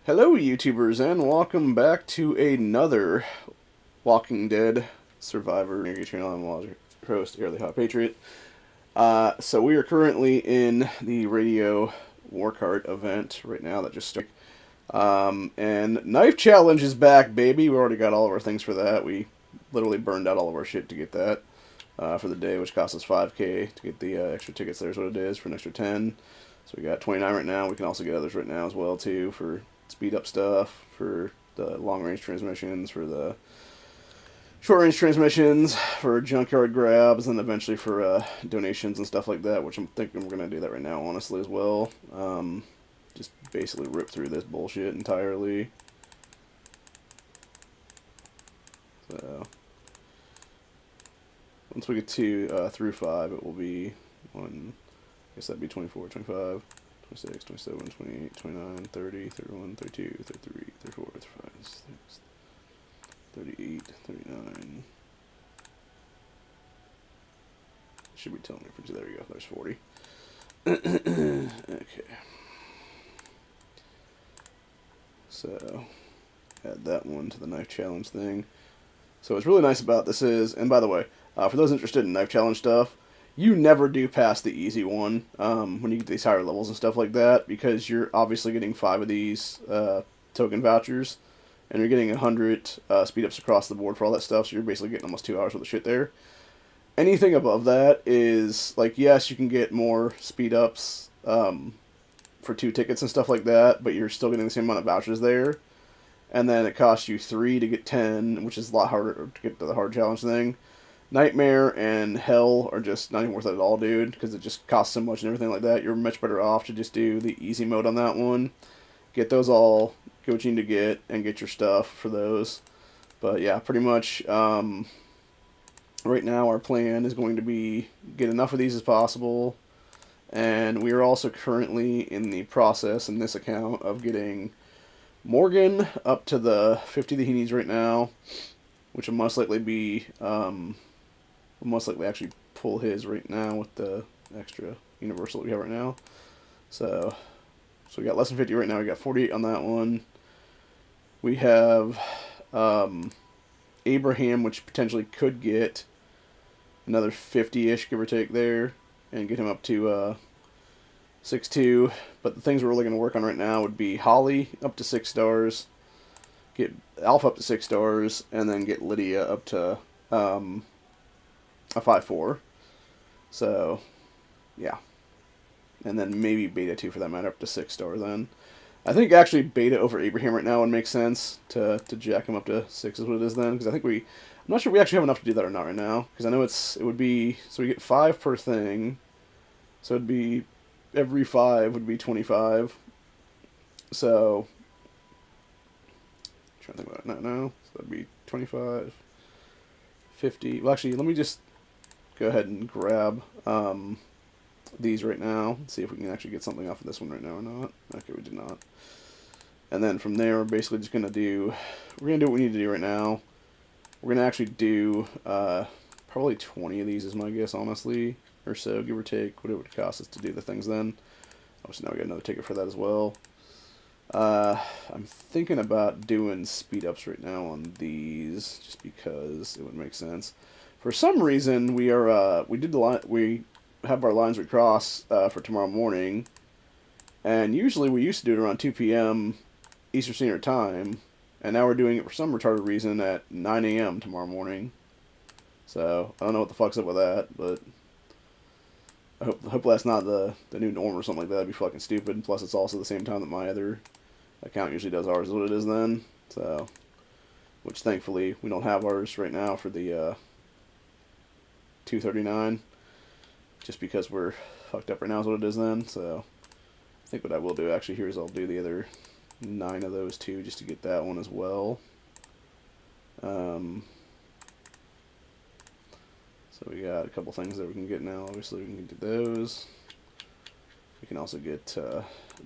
Hello, YouTubers, and welcome back to another Walking Dead Survivor New channel. I'm your host, Airly Hot Patriot. So we are currently in the Radio Warcart event right now that just started. And Knife Challenge is back, baby. We already got all of our things for that. We literally burned out all of our shit to get that for the day, which cost us 5K to get the extra tickets. There's what it is for an extra 10. So we got 29 right now. We can also get others right now as well, too, for speed up stuff, for the long range transmissions, for the short range transmissions, for junkyard grabs, and eventually for donations and stuff like that, which I'm thinking we're going to do that right now, honestly, as well. Just basically rip through this bullshit entirely. So, once we get to through 5, it will be I guess that'd be 24, 25. 26, 27, 28, 29, 30, 31, 32, 33, 34, 35, 36, 38, 39. Should be telling me for there you go. There's 40. Okay. So, add that one to the knife challenge thing. So what's really nice about this is, and by the way, for those interested in knife challenge stuff, you never do pass the easy one when you get these higher levels and stuff like that, because you're obviously getting 5 of these token vouchers, and you're getting 100 speed ups across the board for all that stuff, so you're basically getting almost 2 hours worth of shit there. Anything above that is, like, yes, you can get more speed ups for 2 tickets and stuff like that, but you're still getting the same amount of vouchers there. And then it costs you 3 to get 10, which is a lot harder to get to the hard challenge thing. Nightmare and Hell are just not even worth it at all, dude, because it just costs so much and everything like that. You're much better off to just do the easy mode on that one. Get those all, get what you need to get, and get your stuff for those. But yeah, pretty much right now our plan is going to be get enough of these as possible. And we are also currently in the process in this account of getting Morgan up to the 50 that he needs right now, which will most likely be we'll most likely actually pull his right now with the extra universal that we have right now. So we got less than 50 right now. We got 48 on that one. We have Abraham, which potentially could get another 50-ish, give or take there, and get him up to 6-2. But the things we're really going to work on right now would be Holly up to 6 stars, get Alpha up to 6 stars, and then get Lydia up to a 5-4. So, yeah. And then maybe Beta 2 for that matter, up to 6 stars then. I think actually Beta over Abraham right now would make sense to jack him up to 6 is what it is then. Because I think I'm not sure if we actually have enough to do that or not right now. Because I know it would be, so we get 5 per thing. So it'd be, every 5 would be 25. So, I'm trying to think about it now. So that'd be 25, 50. Well, actually, let me just go ahead and grab these right now and see if we can actually get something off of this one right now or not. Okay, we did not. And then from there, we're basically just going to do what we need to do right now. We're going to actually do probably 20 of these is my guess, honestly, or so, give or take, what it would cost us to do the things then. Obviously, now we got another ticket for that as well. I'm thinking about doing speed ups right now on these, just because it would make sense. For some reason, we have our lines recross for tomorrow morning, and usually we used to do it around 2 p.m. Eastern Standard Time, and now we're doing it for some retarded reason at 9 a.m. tomorrow morning. So I don't know what the fuck's up with that, but I hope that's not the new norm or something like that. That'd be fucking stupid. Plus, it's also the same time that my other account usually does ours, is what it is then. So, which thankfully we don't have ours right now for the 239, just because we're fucked up right now is what it is then. So I think what I will do actually here is I'll do the other 9 of those too, just to get that one as well. So we got a couple things that we can get now. Obviously we can do those. We can also get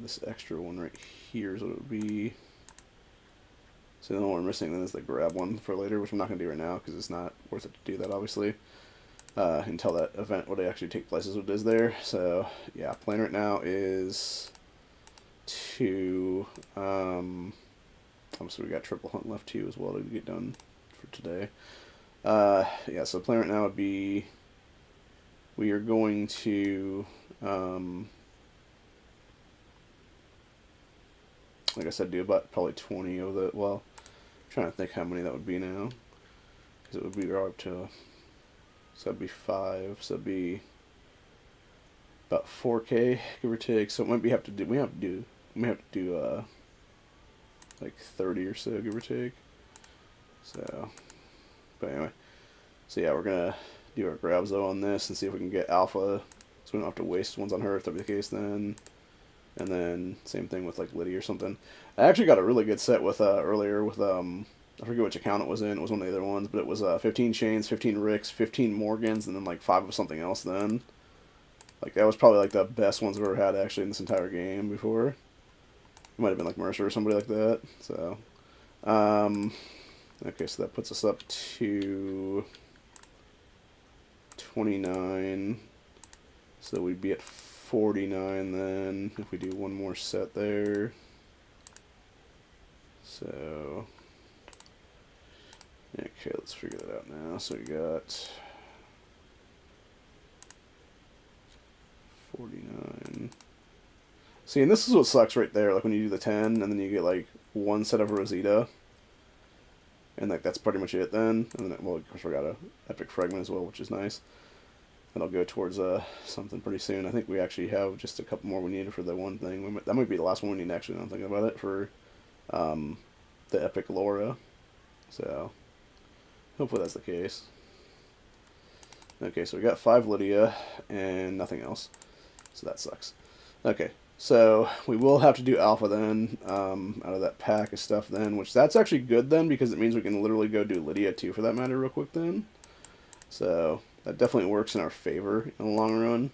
this extra one right here is what it would be. So the only one we're missing then is the grab one for later, which I'm not going to do right now because it's not worth it to do that, obviously. Until that event would actually take place is what it is there. So, yeah, plan right now is to, obviously we got triple hunt left too as well to get done for today. Yeah, so the plan right now would be, we are going to, like I said, do about probably 20 of the, well, I'm trying to think how many that would be now, because it would be up to, so that'd be 5, so that'd be about 4K, give or take. So it might be we have to do like 30 or so, give or take. So, but anyway, so yeah, we're gonna do our grabs though on this and see if we can get alpha, so we don't have to waste ones on her if that'd be the case then. And then same thing with like Liddy or something. I actually got a really good set with earlier with I forget which account it was in. It was one of the other ones, but it was 15 chains, 15 Ricks, 15 Morgans, and then like 5 of something else. Then, like that was probably like the best ones I've ever had actually in this entire game before. It might have been like Mercer or somebody like that. So, okay, so that puts us up to 29. So we'd be at 49 then if we do one more set there. So, okay, let's figure that out now. So we got 49. See, and this is what sucks right there. Like when you do the 10, and then you get like one set of Rosita, and like that's pretty much it then. And then, well, of course, we got a epic fragment as well, which is nice. That'll go towards something pretty soon. I think we actually have just a couple more we need for the one thing. That might be the last one we need actually. Now I'm thinking about it for the epic Laura. So hopefully that's the case. Okay, so we got 5 Lydia and nothing else. So that sucks. Okay, so we will have to do alpha then out of that pack of stuff then, which that's actually good then because it means we can literally go do Lydia too for that matter real quick then. So that definitely works in our favor in the long run.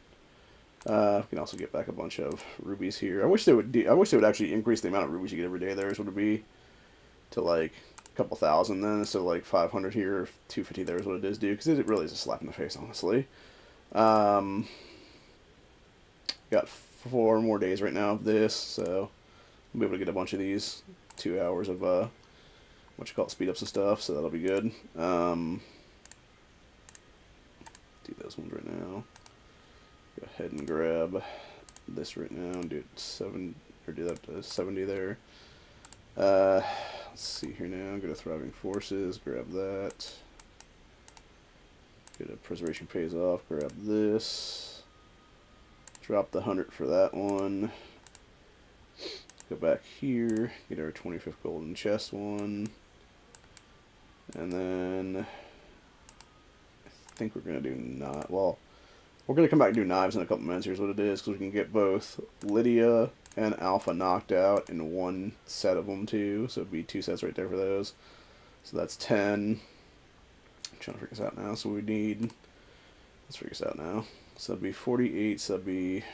We can also get back a bunch of rubies here. I wish they would actually increase the amount of rubies you get every day. Theirs would be to like a couple thousand then, so like 500 here, 250 there is what it is, dude. Because it really is a slap in the face, honestly. Got 4 more days right now of this, so we'll be able to get a bunch of these 2 hours of what you call it, speed ups and stuff. So that'll be good. Do those ones right now. Go ahead and grab this right now and do it 7 or do that to 70 there. Let's see here now. Go to Thriving Forces, grab that. Get a Preservation Pays Off, grab this. Drop the 100 for that one. Go back here, get our 25th golden chest one. And then I think we're going to do not, well, we're going to come back and do knives in a couple minutes. Here's what it is, because we can get both Lydia and Alpha knocked out in one set of them too. So it'd be 2 sets right there for those. So that's 10. I'm trying to figure this out now. So we need, let's figure this out now. So that'd be 48, so that'd be 5,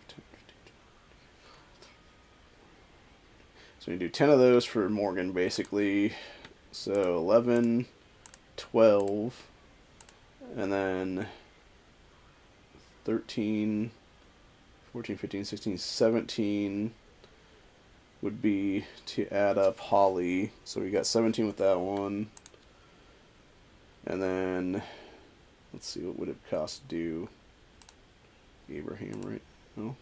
10, 15, 20. So we do 10 of those for Morgan basically. So 11, 12, and then 13, 14, 15, 16, 17 would be to add up Holly. So we got 17 with that one. And then, let's see, what would it cost to do Abraham right now?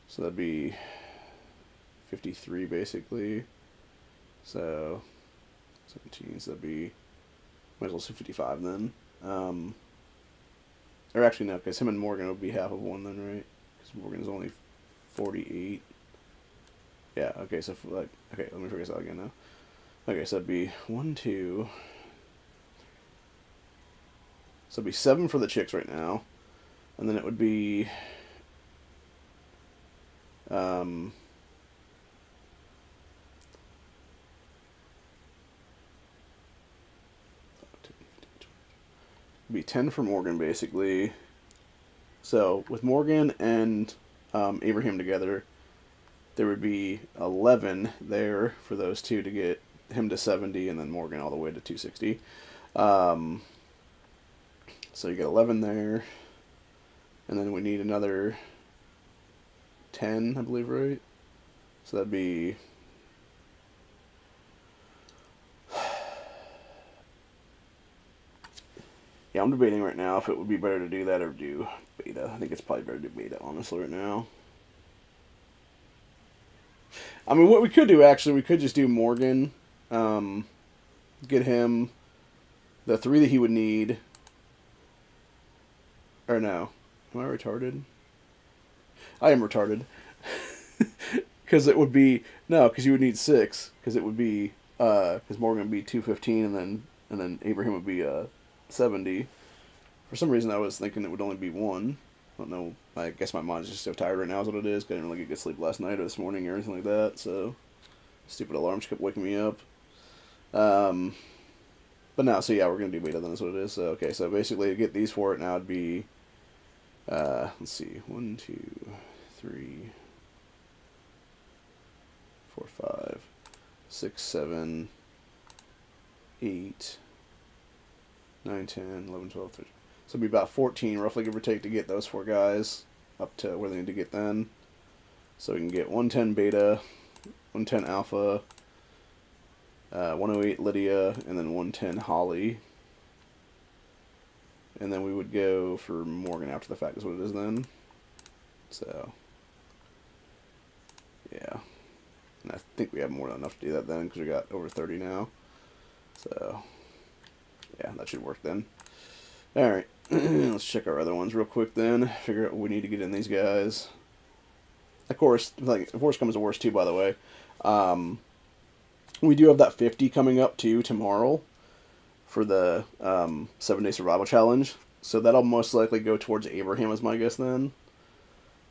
So that'd be 53 basically. So 17, so that'd be, might as well say 55 then. Or actually no, because him and Morgan would be half of one then, right? Because Morgan's only 48. Yeah, okay, so like, okay, let me figure this out again now. Okay, so that'd be 1, 2. So it'd be 7 for the chicks right now. And then it would be be 10 for Morgan basically. So with Morgan and Abraham together, there would be 11 there for those two to get him to 70, and then Morgan all the way to 260. So you get 11 there, and then we need another 10, I believe, right? So that'd be... Yeah, I'm debating right now if it would be better to do that or do beta. I think it's probably better to do beta, honestly, right now. I mean, what we could do, actually, we could just do Morgan, get him the 3 that he would need. Or no. Am I retarded? I am retarded. Because it would be... No, because you would need 6. Because it would be... Because Morgan would be 215, and then Abraham would be 70. For some reason, I was thinking it would only be 1. I don't know. I guess my mind's just so tired right now is what it is. 'Cause I didn't really get good sleep last night or this morning or anything like that. So, stupid alarms kept waking me up. But no, so yeah, we're going to do beta then is what it is. So, okay, so basically to get these for it now would be... let's see. 1, 2, 3, 4, 5, 6, 7, 8, 9, 10, 11, 12, 13. So it'd be about 14, roughly, give or take, to get those 4 guys up to where they need to get then. So we can get 110 beta, 110 alpha, 108 Lydia, and then 110 Holly. And then we would go for Morgan after the fact is what it is then. So, yeah. And I think we have more than enough to do that then because we got over 30 now. So, yeah, that should work then. Alright, let's check our other ones real quick then. Figure out what we need to get in these guys. Of course, like, if worst comes to worst too, by the way. We do have that 50 coming up too tomorrow for the 7-day survival challenge. So that'll most likely go towards Abraham is my guess then.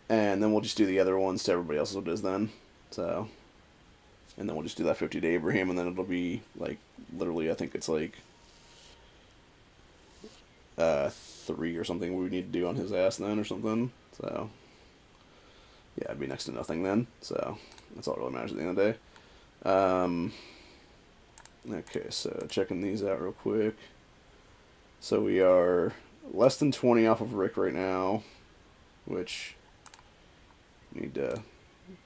And then we'll just do the other ones to everybody else as it is then. So, and then we'll just do that 50 to Abraham, and then it'll be like, literally, I think it's like 3 or something we need to do on his ass then or something. So, yeah, it'd be next to nothing then. So, that's all that really matters at the end of the day. Okay, so checking these out real quick. So we are less than 20 off of Rick right now, which need to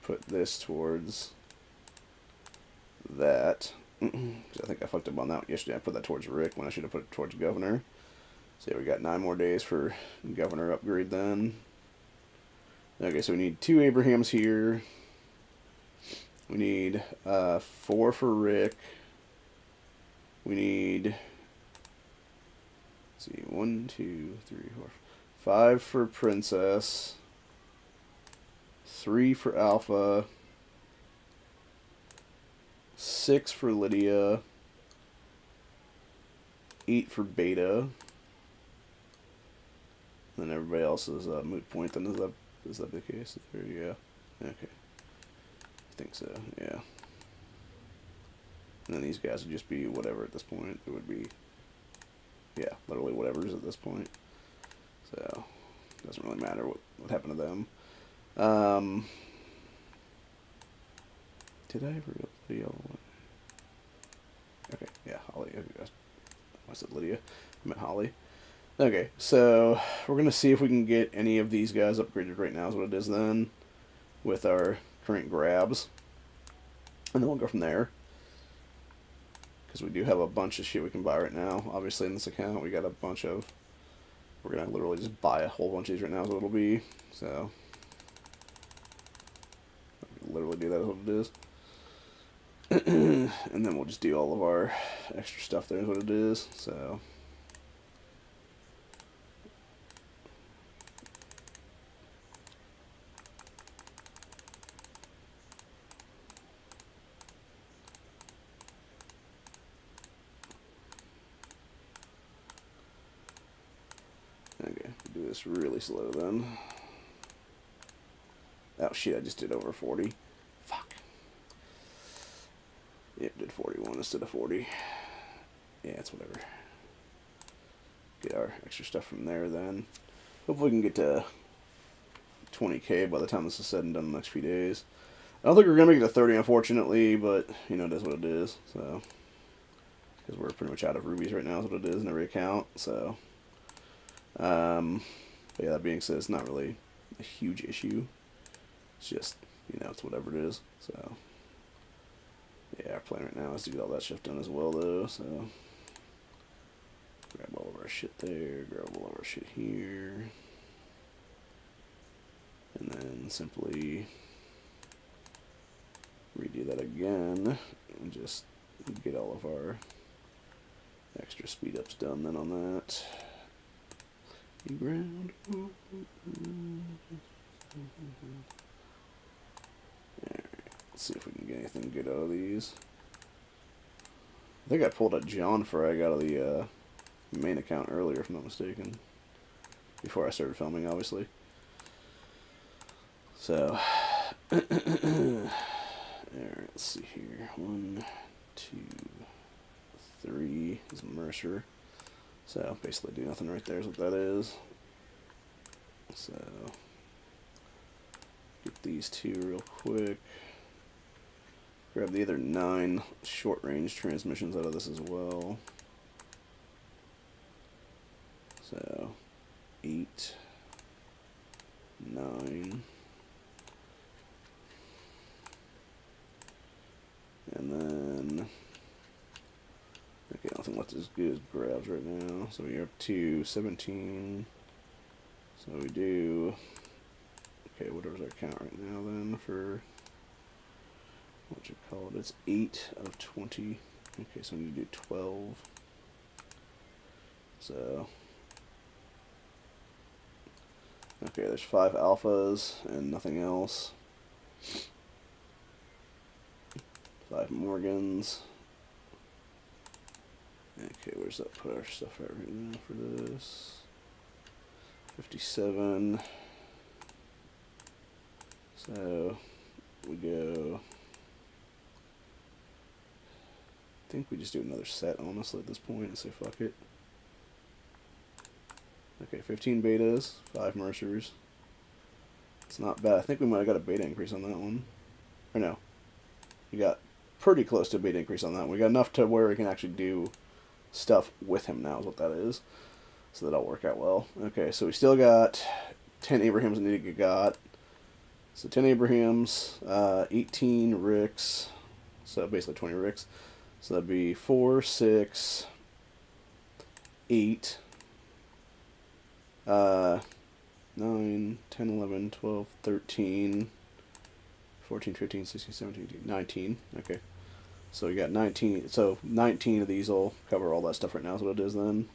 put this towards that. I think I fucked up on that yesterday. I put that towards Rick when I should have put it towards Governor. So yeah, we got 9 more days for Governor upgrade then. Okay, so we need 2 Abrahams here. We need 4 for Rick. We need, let's see, 1, 2, 3, 4, 5 for Princess. 3 for Alpha. 6 for Lydia. 8 for Beta. And then everybody else is a moot point. Then is that the case? Yeah. Okay. I think so. Yeah. And then these guys would just be whatever at this point. It would be, yeah, literally whatever's at this point. So, it doesn't really matter what happened to them. Did I ever go Lydia? Okay, yeah, Holly. I said Lydia. I meant Holly. Okay, so we're going to see if we can get any of these guys upgraded right now is what it is then with our current grabs. And then we'll go from there. Because we do have a bunch of shit we can buy right now. Obviously in this account we got a bunch of... We're going to literally just buy a whole bunch of these right now is what it'll be. So... literally do that is what it is. And then we'll just do all of our extra stuff there is what it is. So... Okay, do this really slow then. Oh shit, I just did over 40. Fuck. Yep, did 41 instead of 40. Yeah, it's whatever. Get our extra stuff from there then. Hopefully we can get to 20k by the time this is said and done in the next few days. I don't think we're going to make it to 30 unfortunately, but you know, it is what it is. So, because we're pretty much out of rubies right now is what it is in every account. So, but yeah, that being said, it's not really a huge issue. It's just you know, it's whatever it is. So yeah, our plan right now is to get all that stuff done as well, though. So grab all of our shit there, grab all of our shit here, and then simply redo that again and just get all of our extra speed ups done then on that. Ground. Alright, let's see if we can get anything good out of these. I think I pulled a John frag out of the main account earlier, if I'm not mistaken. Before I started filming, obviously. So, alright, let's see here. 1, 2, 3 is Mercer. So, basically do nothing right there is what that is. So, get these two real quick. Grab the other 9 short-range transmissions out of this as well. So, 8, 9, and then, okay, nothing left as good as grabs right now. So we're up to 17. So we do, okay, whatever's our count right now then for, what you call it, it's 8 of 20. Okay, so we need to do 12. So, okay, there's 5 alphas and nothing else. 5 Morgans. Okay, where's that put our stuff at right now for this? 57. So we go, I think we just do another set, honestly, at this point, and say fuck it. Okay, 15 betas, 5 Mercers. It's not bad. I think we might have got a beta increase on that one. Or no. We got pretty close to a beta increase on that one. We got enough to where we can actually do stuff with him now is what that is. So that'll work out well. Okay, so we still got 10 Abrahams that need to get got. So 10 Abrahams, 18 Ricks, so basically 20 Ricks. So that'd be 4, 6, 8, 9, 10, 11, 12, 13, 14, 15, 16, 17, 18, 19. Okay. So we got 19. So 19 of these will cover all that stuff right now is what it is then.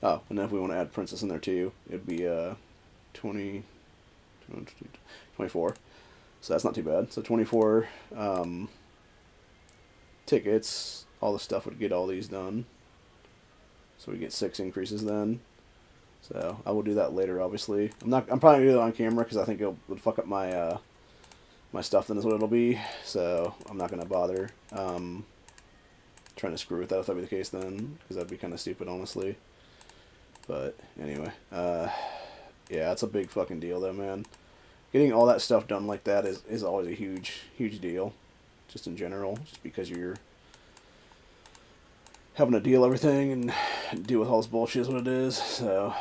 Oh, and then if we want to add Princess in there too, it'd be 20, 24. So that's not too bad. So 24 tickets, all the stuff would get all these done. So we get 6 increases then. So I will do that later, obviously. I'm probably gonna do it on camera because I think it would fuck up my my stuff. Then is what it'll be. So I'm not gonna bother trying to screw with that if that be the case then, because that'd be kind of stupid, honestly. But anyway, yeah, it's a big fucking deal though, man. Getting all that stuff done like that is always a huge deal, just in general, just because you're having to deal everything and deal with all this bullshit is what it is. So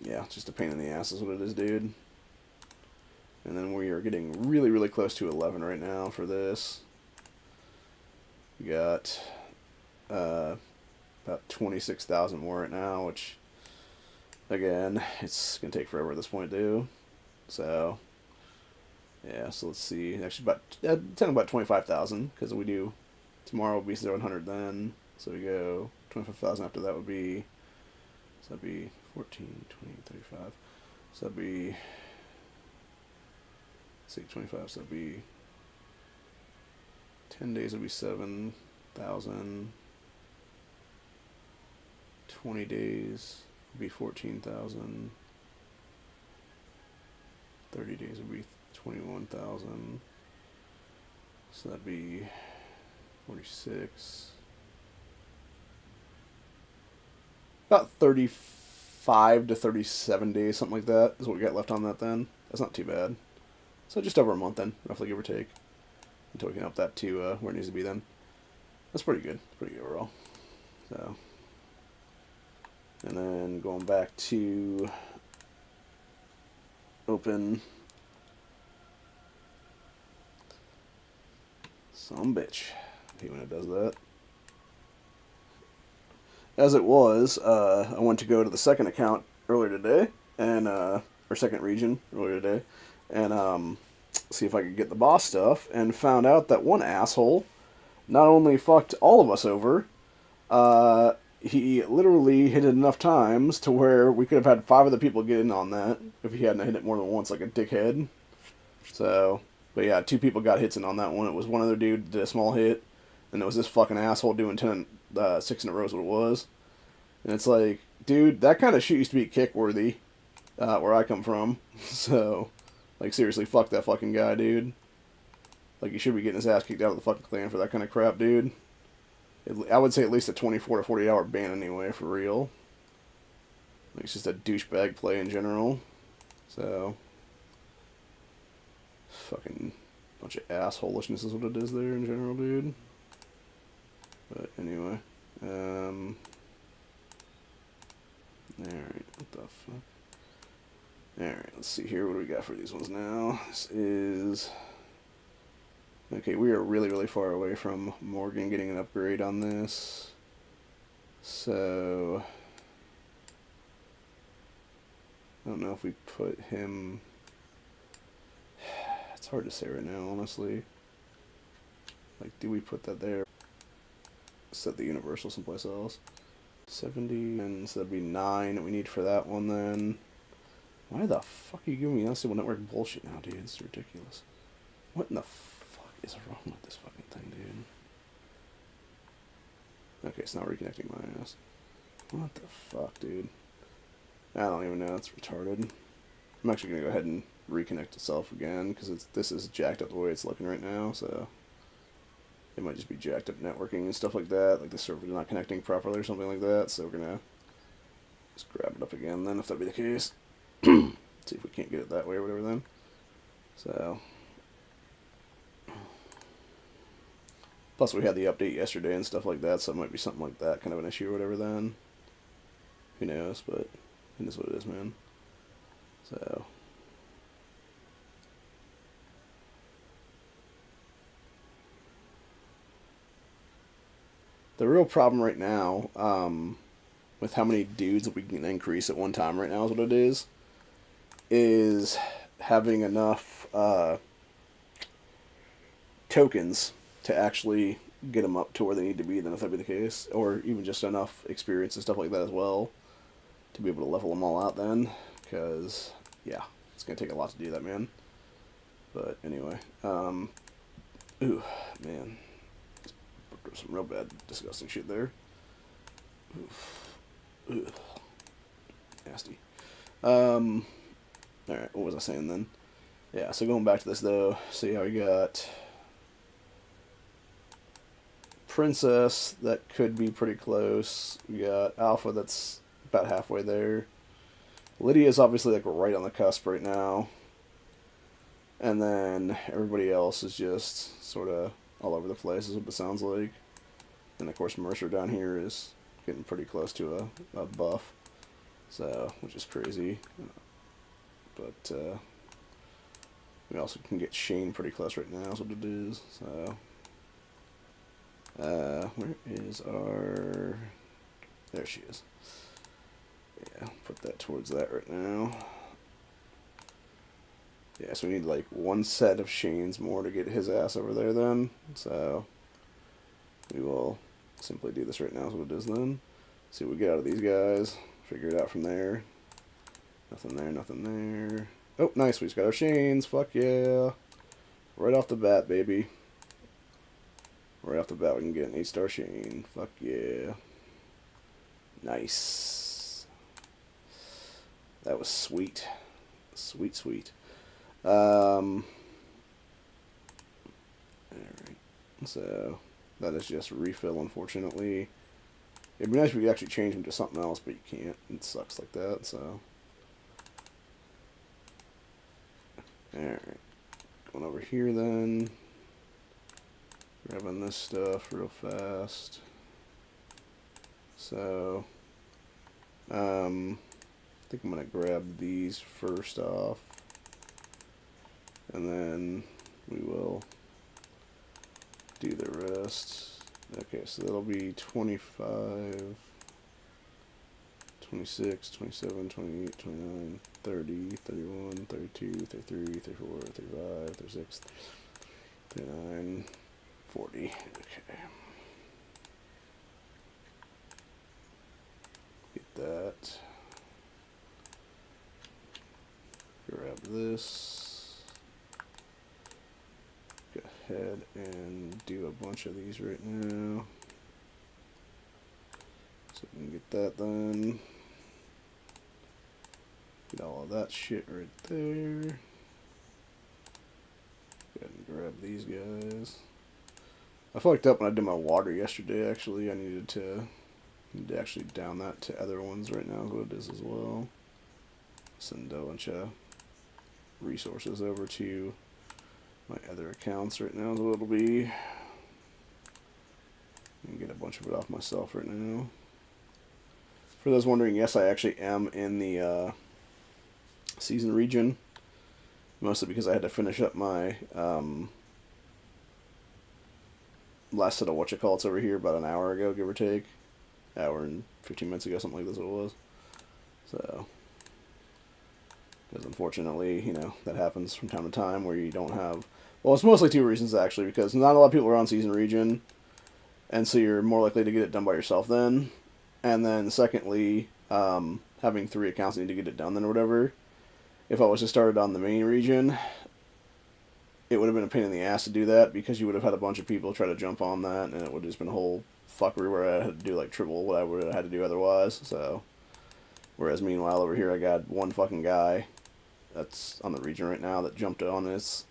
yeah, it's just a pain in the ass is what it is, dude. And then we are getting really close to 11 right now for this. We got about 26,000 more right now, which again, it's gonna take forever at this point, too. So yeah, so let's see. Actually, about 25,000 because we do tomorrow will be 700 then. So we go 25,000 after that would be, so that'd be 14, 20, 35. So that'd be, say 25. So that'd be 10 days would be 7,000. 20 days would be 14,000. 30 days would be 21,000. So that'd be 46. About 35 to 37 days, something like that, is what we got left on that then. That's not too bad. So just over a month then, roughly, give or take. Until we can up that to where it needs to be then. That's pretty good. Pretty good overall. So, and then going back to open. Some bitch. I hate when it does that. As it was, I went to go to the second account earlier today, and or second region earlier today, and see if I could get the boss stuff, and found out that one asshole not only fucked all of us over, he literally hit it enough times to where we could have had 5 other people get in on that if he hadn't hit it more than once, like a dickhead. So, but yeah, 2 people got hits in on that one. It was one other dude that did a small hit, and it was this fucking asshole doing 6 in a row is what it was. And it's like, dude, that kind of shit used to be kick worthy, where I come from. So, like, seriously, fuck that fucking guy, dude. Like, he should be getting his ass kicked out of the fucking clan for that kind of crap, dude. I would say at least a 24 to 48 hour ban anyway, for real. Like, it's just a douchebag play in general. So, fucking bunch of assholishness is what it is there in general, dude. But anyway, alright, what the fuck? Alright, let's see here, what do we got for these ones now? This is... Okay, we are really, really far away from Morgan getting an upgrade on this. So... I don't know if we put him... It's hard to say right now, honestly. Like, do we put that there? Set the universal someplace else. 70, and so that'd be 9 that we need for that one then. Why the fuck are you giving me unstable network bullshit now, dude? It's ridiculous. What in the fuck is wrong with this fucking thing, dude? Okay, it's not reconnecting my ass. What the fuck, dude? I don't even know, it's retarded. I'm actually gonna go ahead and reconnect itself again, because this is jacked up the way it's looking right now, so... It might just be jacked up networking and stuff like that, like the server's not connecting properly or something like that, so we're gonna just grab it up again then, if that'd be the case. See if we can't get it that way or whatever then. So... Plus we had the update yesterday and stuff like that, so it might be something like that, kind of an issue or whatever then. Who knows, but it is what it is, man. So... The real problem right now, with how many dudes that we can increase at one time right now is what it is having enough tokens to actually get them up to where they need to be, then if that be the case, or even just enough experience and stuff like that as well to be able to level them all out then, because, yeah, it's going to take a lot to do that, man. But anyway, ooh, man. Some real bad, disgusting shit there. Oof. Ugh. Nasty. Alright, what was I saying then? Yeah, so going back to this though, see how we got Princess, that could be pretty close. We got Alpha, that's about halfway there. Lydia's obviously like right on the cusp right now. And then everybody else is just sort of all over the place is what it sounds like. And of course Mercer down here is getting pretty close to a buff. So, which is crazy. But we also can get Shane pretty close right now is what it is. So where is our... There she is. Yeah, put that towards that right now. Yeah, so we need like one set of Shane's more to get his ass over there then. So we will simply do this right now is what it is then. See what we get out of these guys. Figure it out from there. Nothing there, nothing there. Oh, nice, we just got our Shane's. Fuck yeah. Right off the bat, baby. Right off the bat we can get an 8-star Shane. Fuck yeah. Nice. That was sweet. Sweet, sweet. Alright, so that is just refill, unfortunately. It'd be nice if we could actually change them to something else, but you can't. It sucks like that, so. Alright, going over here then. Grabbing this stuff real fast. So, I think I'm going to grab these first off. and then we will do the rest. Okay, so that'll be 25, 26, 27, 28, 29, 30, 31, 32, 33, 34, 35, 36, 39, 40. Okay. Get that. Grab this. Go ahead and do a bunch of these right now. So we can get that done. Get all of that shit right there. Go ahead and grab these guys. I fucked up when I did my water yesterday, actually. I need to actually down that to other ones right now, is what it is as well. Send a bunch of resources over to my other accounts right now, is what it'll be. And get a bunch of it off myself right now. For those wondering, yes, I actually am in the season region. Mostly because I had to finish up my last set of whatchamacallits over here about an hour ago, give or take. Hour and 15 minutes ago, something like this it was. So, because unfortunately, you know, that happens from time to time where you don't have... Well, it's mostly two reasons, actually, because not a lot of people are on season region, and so you're more likely to get it done by yourself then. And then, secondly, having 3 accounts that need to get it done then or whatever. If I was to start it on the main region, it would have been a pain in the ass to do that, because you would have had a bunch of people try to jump on that, and it would have just been a whole fuckery where I had to do like triple what I would have had to do otherwise. So, whereas meanwhile over here I got one fucking guy that's on the region right now that jumped on this,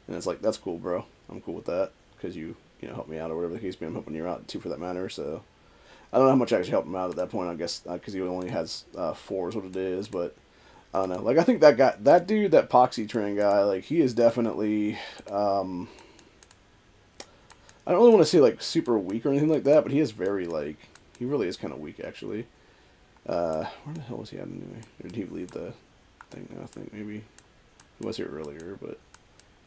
and it's like, that's cool, bro. I'm cool with that, because you know, helped me out or whatever the case be. I'm helping you out too, for that matter. So I don't know how much I actually helped him out at that point. I guess because he only has 4 is what it is, but I don't know. Like, I think that guy, that dude, that Poxy Train guy, like, he is definitely, I don't really want to say, like, super weak or anything like that, but he is very, like, he really is kind of weak, actually. Where the hell was he at anyway? Or did he leave the thing now, I think, maybe? He was here earlier, but,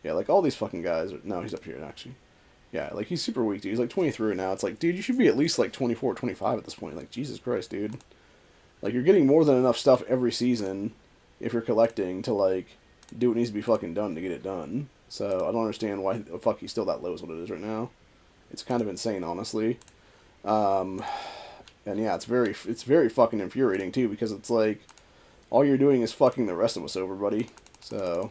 yeah, like, all these fucking guys, no, he's up here, actually. Yeah, like, he's super weak, dude. He's, like, 23 now. It's like, dude, you should be at least, like, 24, 25 at this point. Like, Jesus Christ, dude. Like, you're getting more than enough stuff every season, if you're collecting, to, like, do what needs to be fucking done to get it done. So, I don't understand why the fuck he's still that low is what it is right now. It's kind of insane, honestly. And yeah, it's very fucking infuriating, too, because it's like, all you're doing is fucking the rest of us over, buddy. So,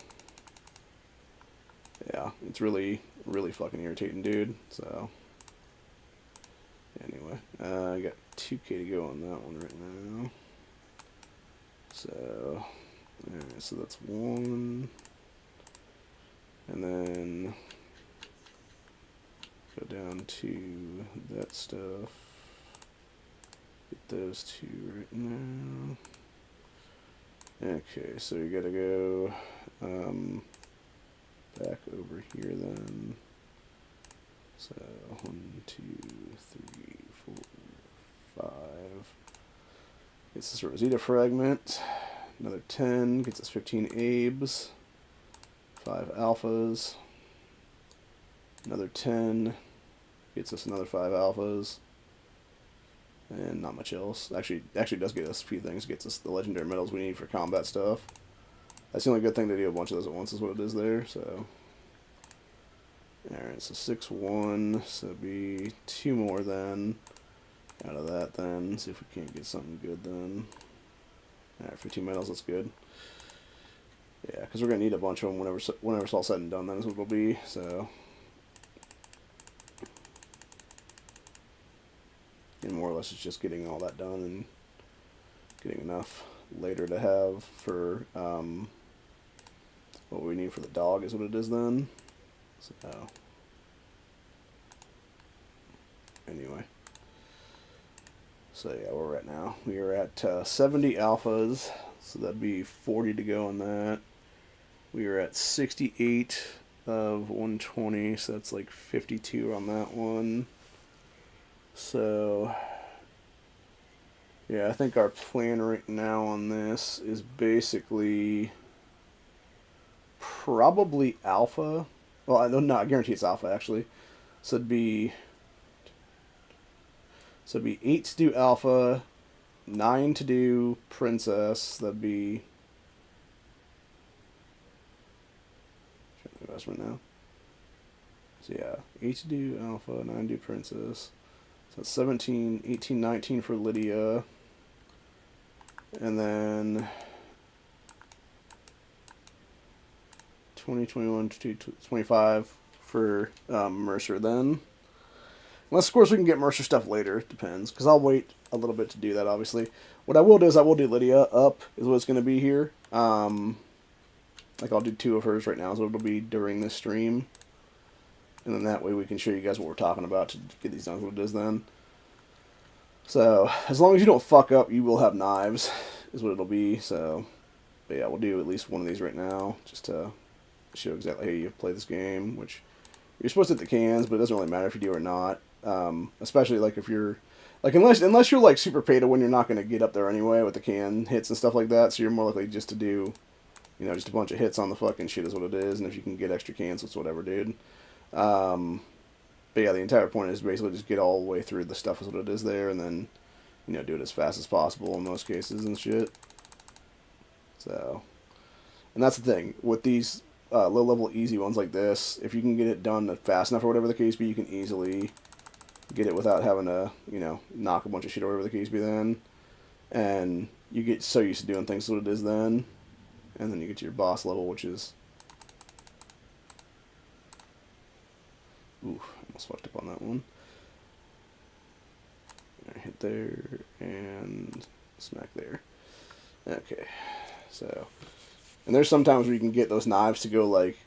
yeah, it's really, really fucking irritating, dude. So, anyway, I got 2K to go on that one right now. So, alright, so that's 1. And then go down to that stuff. Get those 2 right now. Okay, so you gotta go back over here then. So 1, 2, 3, 4, 5. Gets this Rosita fragment. Another 10 gets us 15 Abes. 5 alphas. Another 10 gets us another 5 alphas. And not much else. Actually does get us a few things. Gets us the legendary medals we need for combat stuff. That's the only good thing to do a bunch of those at once is what it is there. So, alright, so 6, 1. So it'd be 2 more then. Out of that then. See if we can't get something good then. Alright, 15 medals, that's good. Yeah, because we're going to need a bunch of them whenever it's all said and done, then is what it'll be. So, and more or less it's just getting all that done and getting enough later to have for what we need for the dog is what it is then. So, anyway. So yeah, where we're at now. We are at 70 alphas, so that'd be 40 to go on that. We are at 68 of 120, so that's like 52 on that one. So, yeah, I think our plan right now on this is basically probably alpha. Well, I don't know. I guarantee it's alpha actually. So it'd be 8 to do alpha, 9 to do princess. That'd be investment now. So yeah, 8 to do alpha, 9 to do princess. So 17, 18, 19 for Lydia. And then 20, 21, 25 for Mercer then. Unless, of course, we can get Mercer stuff later. It depends. Because I'll wait a little bit to do that, obviously. What I will do is I will do Lydia up, is what it's going to be here. Like, I'll do 2 of hers right now, so it'll be during this stream. And then that way we can show you guys what we're talking about to get these done, what it is then. So, as long as you don't fuck up, you will have knives, is what it'll be. So, but yeah, we'll do at least one of these right now, just to show exactly how you play this game, which you're supposed to hit the cans, but it doesn't really matter if you do or not. Especially like if you're like unless you're like super pay to win, you're not going to get up there anyway with the can hits and stuff like that. So you're more likely just to do, you know, just a bunch of hits on the fucking shit is what it is. And if you can get extra cans, it's whatever, dude. But yeah, the entire point is basically just get all the way through the stuff is what it is there, and then, you know, do it as fast as possible in most cases and shit. So, and that's the thing with these low-level easy ones like this. If you can get it done fast enough or whatever the case be, you can easily get it without having to, you know, knock a bunch of shit or whatever the case be then. And you get so used to doing things what it is then. And then you get to your boss level, which is... Ooh, I almost fucked up on that one. I hit there and smack there. Okay, so... And there's sometimes where you can get those knives to go, like,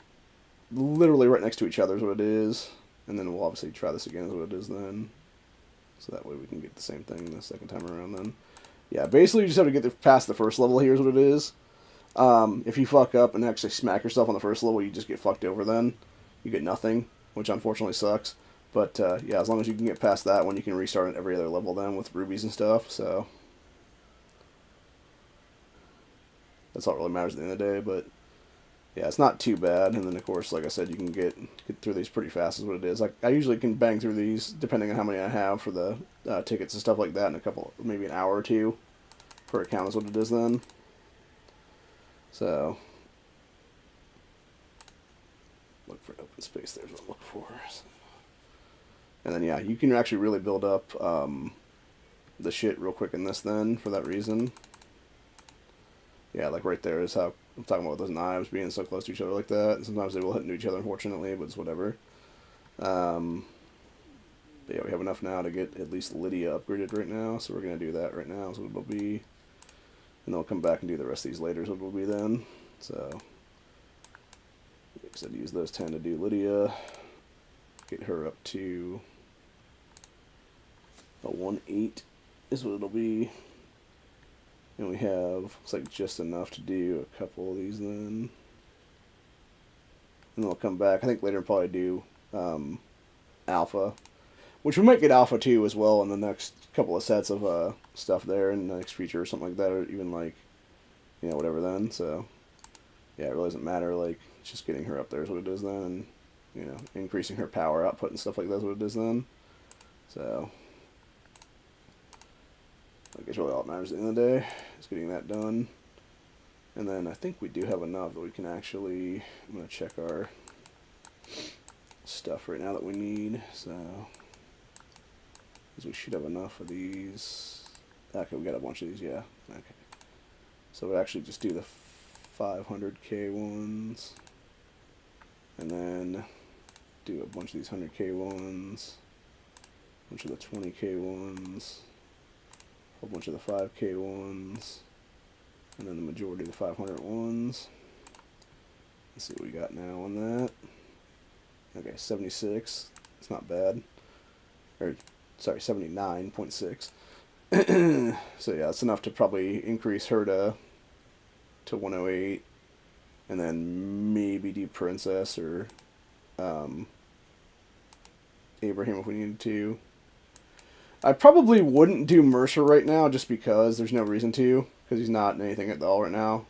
literally right next to each other is what it is. And then we'll obviously try this again is what it is then. So that way we can get the same thing the second time around then. Yeah, basically you just have to get past the first level here is what it is. If you fuck up and actually smack yourself on the first level, you just get fucked over then. You get nothing, which unfortunately sucks. But, yeah, as long as you can get past that one, you can restart at every other level then with rubies and stuff, so... That's all that really matters at the end of the day, but... Yeah, it's not too bad, and then, of course, like I said, you can get through these pretty fast is what it is. Like, I usually can bang through these, depending on how many I have for the tickets and stuff like that, in a couple, maybe an hour or two per account is what it is then. So... Look for open space, there's what I'm looking for. So. And then, yeah, you can actually really build up the shit real quick in this then, for that reason. Yeah, like right there is how I'm talking about those knives being so close to each other like that. And sometimes they will hit into each other, unfortunately, but it's whatever. But yeah, we have enough now to get at least Lydia upgraded right now, so we're going to do that right now, so it'll be... And then we'll come back and do the rest of these later, so it'll be then. So, like I said, use those 10 to do Lydia. Get her up to a 1-8 is what it'll be. And we have, looks like just enough to do a couple of these then. And then we'll come back. I think later we'll probably do Alpha. Which we might get Alpha 2 as well in the next couple of sets of stuff there in the next feature or something like that. Or even like, you know, whatever then. So, yeah, it really doesn't matter. Like, it's just getting her up there is what it is then. And, you know, increasing her power output and stuff like that is what it is then. So... I guess really all that matters at the end of the day is getting that done. And then I think we do have enough that we can actually... I'm going to check our stuff right now that we need. So, because we should have enough of these. Okay, we got a bunch of these, yeah. Okay. So we actually just do the 500k ones. And then do a bunch of these 100k ones. A bunch of the 20k ones. A bunch of the 5k ones, and then the majority of the 500 ones. Let's see what we got now on that. Okay, 76. It's not bad. Or, sorry, 79.6. So yeah, that's enough to probably increase her to 108, and then maybe do Princess or Abraham if we needed to. I probably wouldn't do Mercer right now just because there's no reason to, because he's not in anything at all right now.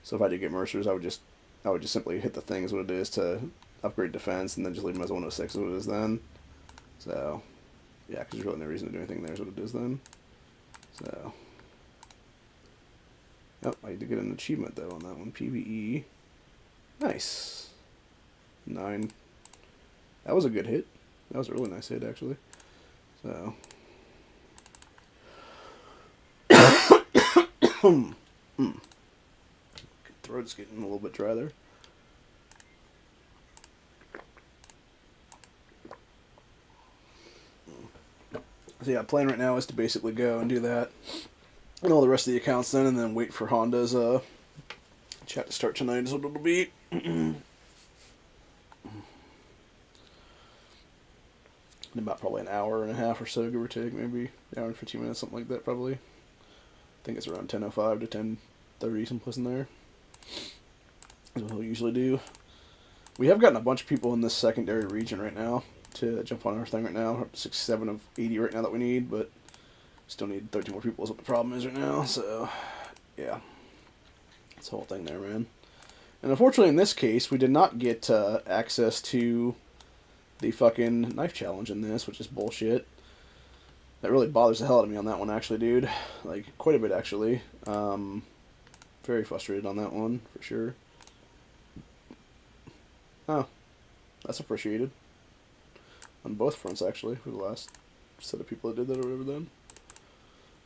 So if I did get Mercers, I would just I would just simply hit the thing is what it is to upgrade defense, and then just leave them as 106 is what it is then. So, yeah, because there's really no reason to do anything there is what it is then. So, yep, I need to get an achievement though on that one. PvE. Nice. 9. That was a good hit. That was a really nice hit, actually. So. Throat's getting a little bit dry there. So yeah, plan right now is to basically go and do that and all the rest of the accounts then, and then wait for Honda's chat to start tonight is what it'll be. In about probably an hour and a half or so, give or take, maybe an hour and 15 minutes, something like that probably. I think it's around 10:05 to 10:30, someplace in there. That's what we'll usually do. We have gotten a bunch of people in this secondary region right now to jump on our thing right now. We're up to 67 of 80 right now that we need, but still need 13 more people is what the problem is right now, so yeah. That's the whole thing there, man. And unfortunately in this case, we did not get access to the fucking knife challenge in this, which is bullshit. That really bothers the hell out of me on that one, actually, dude. Like, quite a bit, actually. Very frustrated on that one, for sure. Oh, that's appreciated. On both fronts, actually, for the last set of people that did that or whatever then.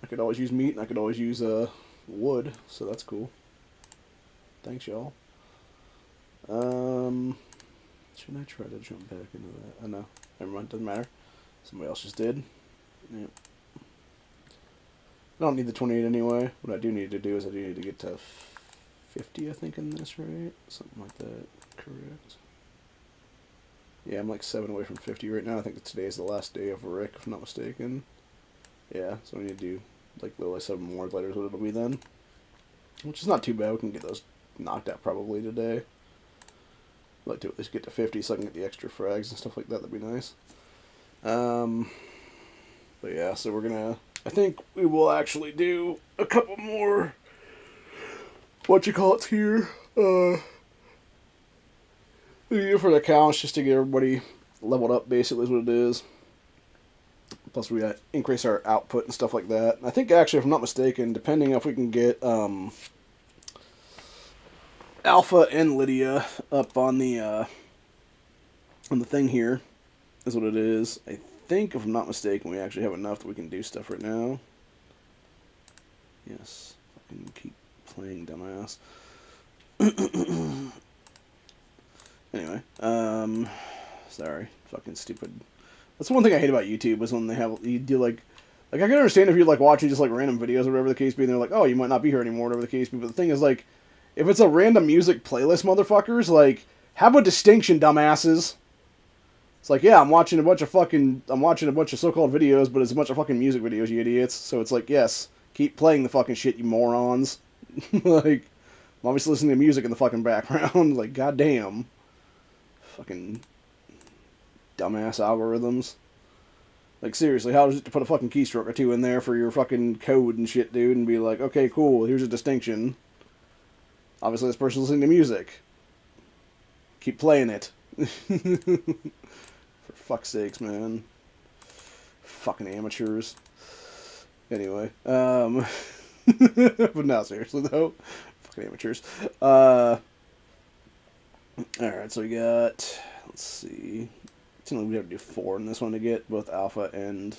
I could always use meat, and I could always use wood, so that's cool. Thanks, y'all. Should I try to jump back into that? Oh, no. Never mind, doesn't matter. Somebody else just did. Yep. I don't need the 28 anyway. What I do need to do is I do need to get to 50, I think, in this, right? Something like that. Correct. Yeah, I'm like 7 away from 50 right now. I think today is the last day of Rick, if I'm not mistaken. Yeah, so we need to do like literally 7 more later is what it'll be then. Which is not too bad. We can get those knocked out probably today. I'd like to at least get to 50 so I can get the extra frags and stuff like that. That'd be nice. But yeah, so we're gonna... I think we will actually do a couple more... Whatchamacallits here. For the accounts, just to get everybody leveled up, basically, is what it is. Plus, we increase our output and stuff like that. I think, actually, if I'm not mistaken, depending if we can get Alpha and Lydia up on the thing here, is what it is. I think, if I'm not mistaken, we actually have enough that we can do stuff right now. Yes. Fucking keep playing, dumbass. Anyway, sorry, fucking stupid. That's one thing I hate about YouTube is when they have, you do like I can understand if you're like watching just like random videos or whatever the case be, and they're like, oh, you might not be here anymore, whatever the case be, but the thing is like, if it's a random music playlist, motherfuckers, like, have a distinction, dumbasses. It's like, yeah, I'm watching a bunch of so-called videos, but it's a bunch of fucking music videos, you idiots. So it's like, yes, keep playing the fucking shit, you morons. Like, I'm obviously listening to music in the fucking background, like, goddamn. Fucking dumbass algorithms. Like, seriously, how is it to put a fucking keystroke or two in there for your fucking code and shit, dude, and be like, okay, cool, here's a distinction. Obviously, this person's listening to music. Keep playing it. For fuck's sakes, man. Fucking amateurs. Anyway, but no, seriously, though. Fucking amateurs. Alright, so we got, let's see, we have to do 4 in this one to get both Alpha and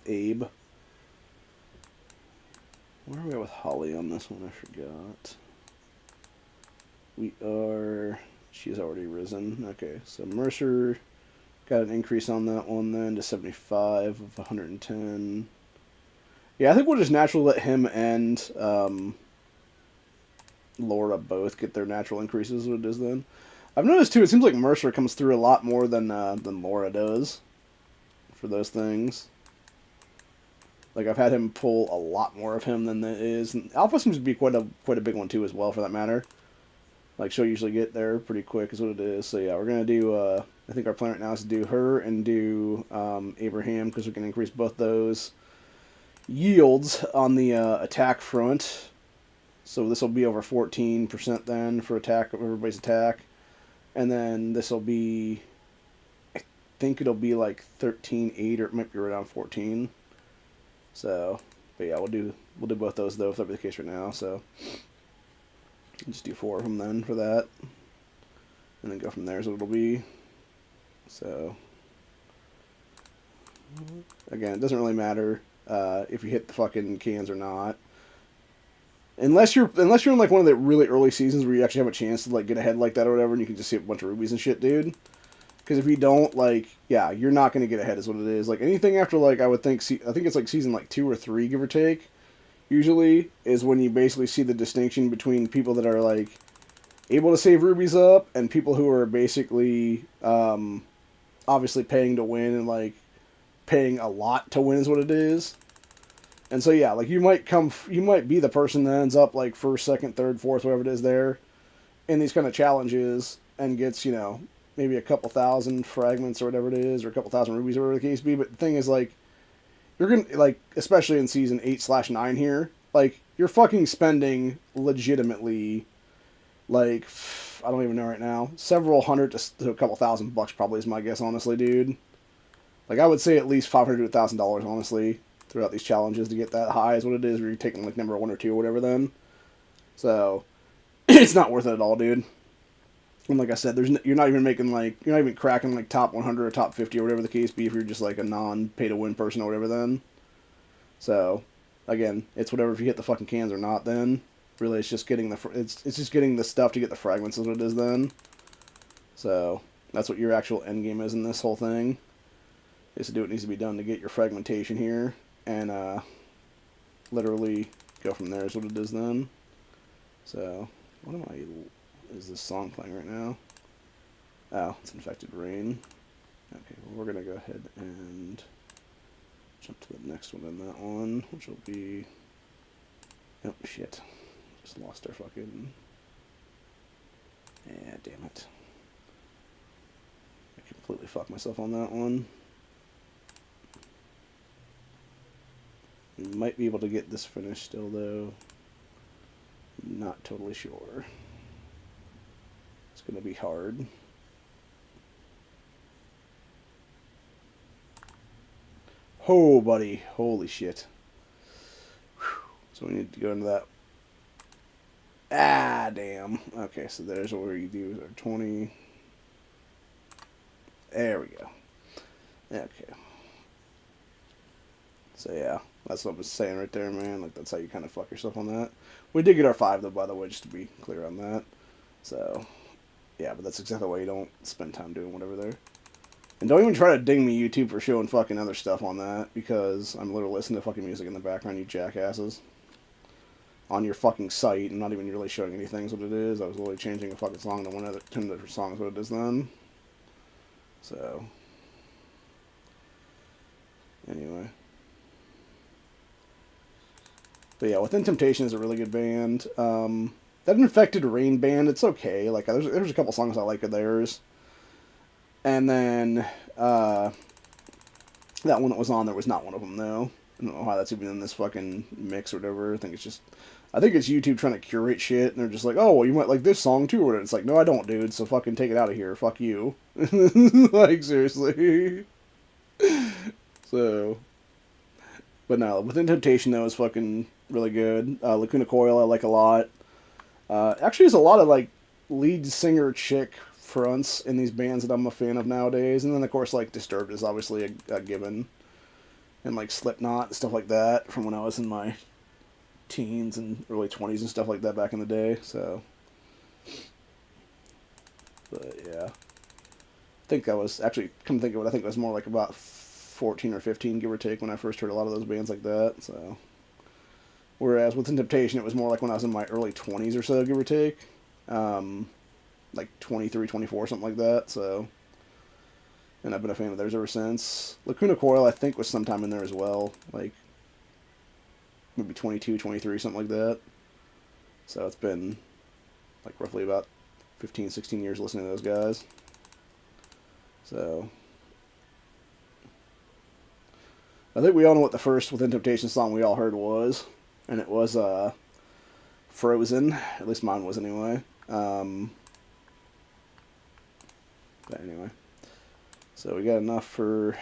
Abe. Where are we at with Holly on this one? I forgot. We are, she's already risen. Okay, so Mercer got an increase on that one then to 75 of 110. Yeah, I think we'll just naturally let him and Laura both get their natural increases, what it is then. I've noticed too, it seems like Mercer comes through a lot more than Laura does for those things. Like, I've had him pull a lot more of him than it is. And Alpha seems to be quite a big one too as well, for that matter. Like, she'll usually get there pretty quick is what it is. So yeah, we're going to do, I think our plan right now is to do her and do Abraham, because we can increase both those yields on the attack front. So this will be over 14% then for attack of everybody's attack. And then this will be, I think it'll be like 13.8 or it might be around 14. So, but yeah, we'll do both those though if that be the case right now. So just do 4 of them then for that, and then go from there. So it'll be. So again, it doesn't really matter if you hit the fucking cans or not. Unless you're in like one of the really early seasons where you actually have a chance to like get ahead like that or whatever, and you can just see a bunch of rubies and shit, dude. Because if you don't, like, yeah, you're not going to get ahead is what it is. Like anything after like I would think, I think it's like season like 2 or 3, give or take. Usually is when you basically see the distinction between people that are like able to save rubies up and people who are basically obviously paying to win and like paying a lot to win is what it is. And so yeah, like you might be the person that ends up like first, second, third, fourth, whatever it is there in these kind of challenges and gets, you know, maybe a couple thousand fragments or whatever it is, or a couple thousand rubies or whatever the case be. But the thing is, like, you're gonna, like, especially in season 8/9 here, like, you're fucking spending legitimately, like, I don't even know right now, several hundred to a couple $1,000 probably is my guess, honestly, dude. Like, I would say at least $500 to $1,000, honestly, throughout these challenges to get that high is what it is, where you're taking, like, number 1 or 2 or whatever then. So, it's not worth it at all, dude. And like I said, you're not even cracking like top 100 or top 50 or whatever the case be if you're just like a non-pay-to-win person or whatever then. So, again, it's whatever if you hit the fucking cans or not then. Really, it's just getting it's just getting the stuff to get the fragments is what it is then. So, that's what your actual end game is in this whole thing. Is to do what needs to be done to get your fragmentation here and literally go from there is what it is then. So, what am I... is this song playing right now? Oh, it's Infected Rain. Okay, well, we're going to go ahead and jump to the next one in that one, which will be... Oh, shit. Just lost our fucking... Yeah, damn it. I completely fucked myself on that one. We might be able to get this finished still, though. Not totally sure. It's going to be hard. Oh, buddy. Holy shit. Whew. So we need to go into that. Ah, damn. Okay, so there's what we do. Our 20. There we go. Okay. So, yeah. That's what I was saying right there, man. Like, that's how you kind of fuck yourself on that. We did get our 5, though, by the way, just to be clear on that. So... yeah, but that's exactly why you don't spend time doing whatever there. And don't even try to ding me, YouTube, for showing fucking other stuff on that, because I'm literally listening to fucking music in the background, you jackasses. On your fucking site, and not even really showing anything is what it is. I was literally changing a fucking song to one other 10 different songs, what it is then. So. Anyway. But yeah, Within Temptation is a really good band. That Infected Rain band, it's okay. Like, there's a couple songs I like of theirs. And then, that one that was on there was not one of them, though. I don't know how that's even in this fucking mix or whatever. I think it's YouTube trying to curate shit, and they're just like, oh, well, you might like this song, too, or it's like, no, I don't, dude, so fucking take it out of here. Fuck you. Like, seriously. So... but no, Within Temptation, though, is fucking really good. Lacuna Coil I like a lot. Actually, there's a lot of, like, lead singer chick fronts in these bands that I'm a fan of nowadays. And then, of course, like, Disturbed is obviously a given. And, like, Slipknot and stuff like that from when I was in my teens and early 20s and stuff like that back in the day. So, but, yeah. I think I was, actually, come to think of it, I think it was more like about 14 or 15, give or take, when I first heard a lot of those bands like that. So... whereas Within Temptation, it was more like when I was in my early 20s or so, give or take. Like 23, 24, something like that. So, and I've been a fan of theirs ever since. Lacuna Coil, I think, was sometime in there as well. Like, maybe 22, 23, something like that. So it's been, like, roughly about 15, 16 years listening to those guys. So... I think we all know what the first Within Temptation song we all heard was. And it was, frozen. At least mine was anyway. But anyway. So we got enough for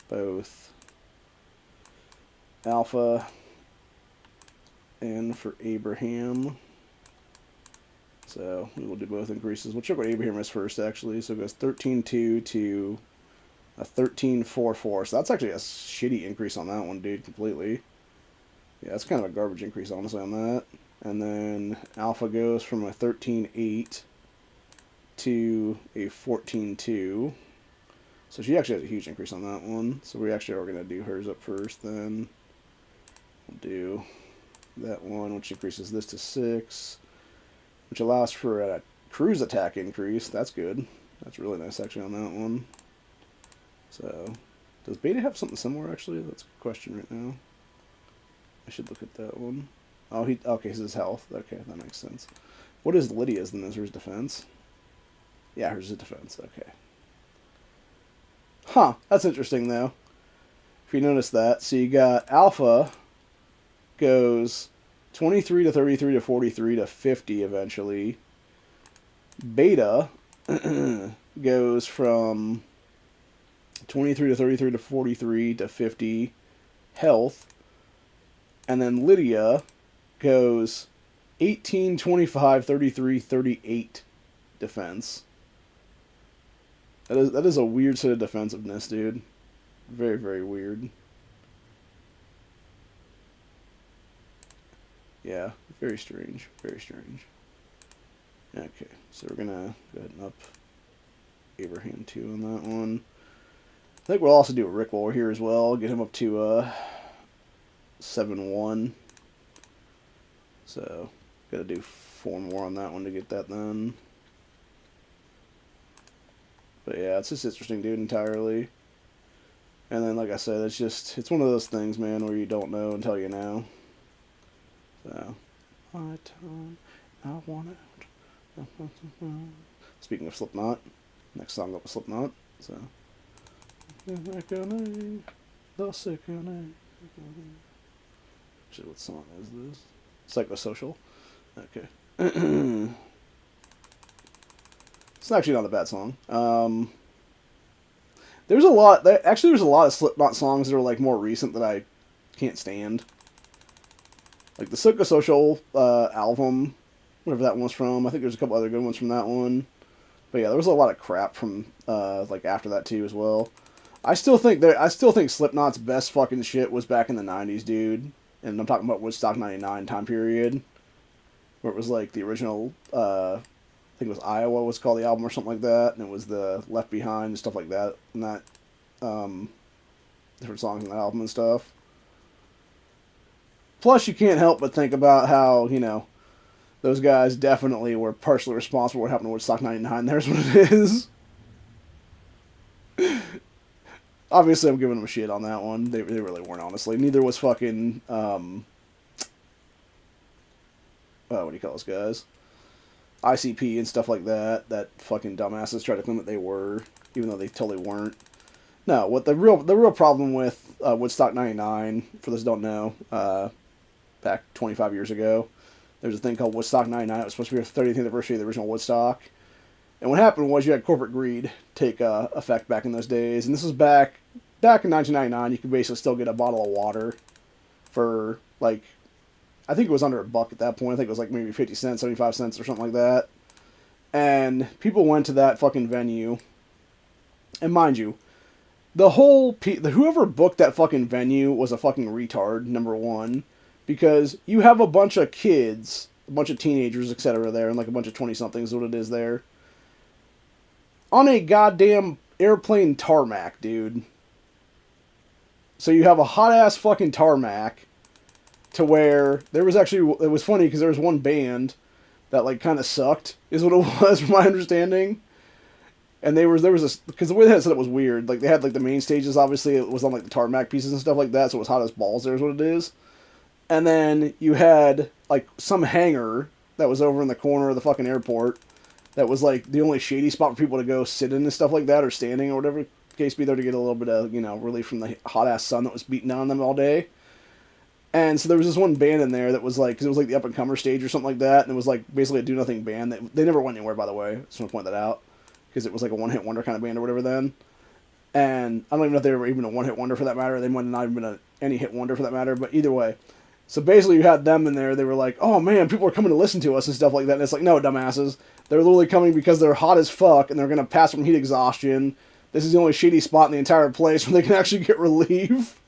both Alpha and for Abraham. So we will do both increases. We'll check what Abraham is first, actually. So it goes 13.2 to a 13.44. So that's actually a shitty increase on that one, dude, completely. Yeah, that's kind of a garbage increase, honestly, on that. And then Alpha goes from a 13.8 to a 14.2. So she actually has a huge increase on that one. So we actually are going to do hers up first, then. We'll do that one, which increases this to 6. Which allows for a cruise attack increase. That's good. That's really nice, actually, on that one. So, does Beta have something similar, actually? That's a good question right now. I should look at that one. Oh, okay, his is health. Okay, that makes sense. What is Lydia's, then? Is hers defense? Yeah, hers is defense. Okay. Huh, that's interesting, though. If you notice that. So you got Alpha goes 23 to 33 to 43 to 50 eventually. Beta goes from 23 to 33 to 43 to 50 health. And then Lydia goes 18, 25, 33, 38 defense. That is a weird set of defensiveness, dude. Very, very weird. Yeah, very strange. Very strange. Okay, so we're gonna go ahead and up Abraham 2 on that one. I think we'll also do a Rick while we're here as well. Get him up to 7-1. So, gotta do 4 more on that one to get that done. But yeah, it's just interesting, dude, entirely. And then, like I said, it's one of those things, man, where you don't know until you know. So, my time, I want it. Speaking of Slipknot, next song up with Slipknot. So, the sickening. Shit, what song is this? Psychosocial. Okay. It's actually not a bad song. There's a lot of Slipknot songs that are like more recent that I can't stand. Like the Psychosocial album, whatever that one's from. I think there's a couple other good ones from that one. But yeah, there was a lot of crap from like after that too as well. I still think Slipknot's best fucking shit was back in the 90s, dude. And I'm talking about Woodstock 99 time period, where it was like the original I think it was Iowa was called the album or something like that, and it was the Left Behind and stuff like that, and that different songs in that album and stuff. Plus, you can't help but think about how, you know, those guys definitely were partially responsible for what happened to Woodstock 99. There's what it is. Obviously, I'm giving them a shit on that one. They really weren't, honestly. Neither was fucking, what do you call those guys? ICP and stuff like that. That fucking dumbasses tried to claim that they were, even though they totally weren't. No, what the real problem with Woodstock 99, for those who don't know, back 25 years ago, there's a thing called Woodstock 99. It was supposed to be the 30th anniversary of the original Woodstock. And what happened was you had corporate greed take effect back in those days. And this was back in 1999. You could basically still get a bottle of water for, like, I think it was under $1 at that point. I think it was like maybe 50 cents, 75 cents or something like that. And people went to that fucking venue. And mind you, whoever booked that fucking venue was a fucking retard, number one. Because you have a bunch of kids, a bunch of teenagers, etc. there, and like a bunch of 20-somethings is what it is there. On a goddamn airplane tarmac, dude. So you have a hot-ass fucking tarmac to where it was funny because there was one band that like kind of sucked, is what it was from my understanding. And there was because the way they had it set up was weird. Like they had like the main stages, obviously it was on like the tarmac pieces and stuff like that, so it was hot as balls there is what it is. And then you had like some hangar that was over in the corner of the fucking airport that was like the only shady spot for people to go sit in and stuff like that, or standing or whatever the case be there, to get a little bit of, you know, relief from the hot ass sun that was beating down on them all day. And so there was this one band in there that was like, because it was like the up and comer stage or something like that, and it was like basically a do nothing band. They never went anywhere, by the way. Just want to point that out, because it was like a one hit wonder kind of band or whatever then. And I don't even know if they were even a one hit wonder for that matter. They might not even been any hit wonder for that matter. But either way, so basically you had them in there. They were like, oh man, people are coming to listen to us and stuff like that. And it's like, no, dumbasses. They're literally coming because they're hot as fuck and they're gonna pass from heat exhaustion. This is the only shady spot in the entire place where they can actually get relief.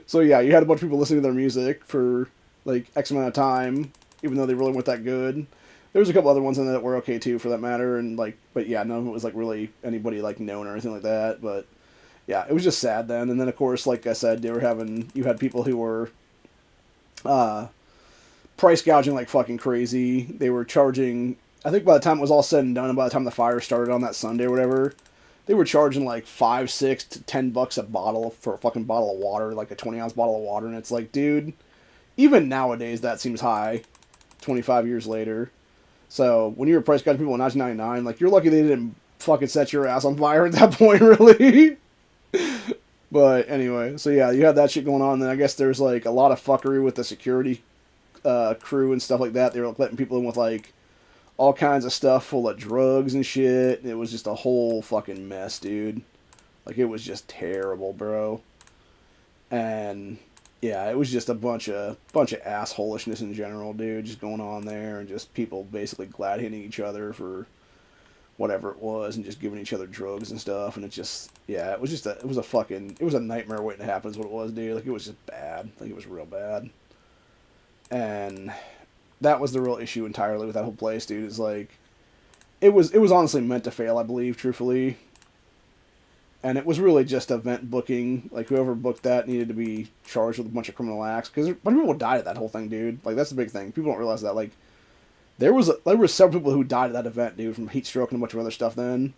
So yeah, you had a bunch of people listening to their music for like X amount of time, even though they really weren't that good. There was a couple other ones in there that were okay too, for that matter, and like, but yeah, none of it was like really anybody like known or anything like that. But yeah, it was just sad then. And then of course, like I said, you had people who were price gouging like fucking crazy. They were charging. I think by the time it was all said and done, and by the time the fire started on that Sunday or whatever, they were charging like $5, $6 to $10 a bottle for a fucking bottle of water, like a 20-ounce bottle of water. And it's like, dude, even nowadays that seems high. 25 years later. So when you're a price gouging people in 1999, like you're lucky they didn't fucking set your ass on fire at that point, really. But anyway, so yeah, you had that shit going on. And then I guess there's like a lot of fuckery with the security crew and stuff like that. They were letting people in with like all kinds of stuff full of drugs and shit. It was just a whole fucking mess, dude. Like, it was just terrible, bro. And yeah, it was just a bunch of assholishness in general, dude, just going on there, and just people basically glad hitting each other for whatever it was, and just giving each other drugs and stuff. And it just, yeah, it was a nightmare waiting to happen is what it was, dude. Like, it was just bad. Like, it was real bad. And that was the real issue entirely with that whole place, dude. Is like, it was honestly meant to fail, I believe, truthfully. And it was really just event booking. Like, whoever booked that needed to be charged with a bunch of criminal acts, because a bunch of people died at that whole thing, dude. Like, that's the big thing. People don't realize that. Like, there were several people who died at that event, dude, from heat stroke and a bunch of other stuff then.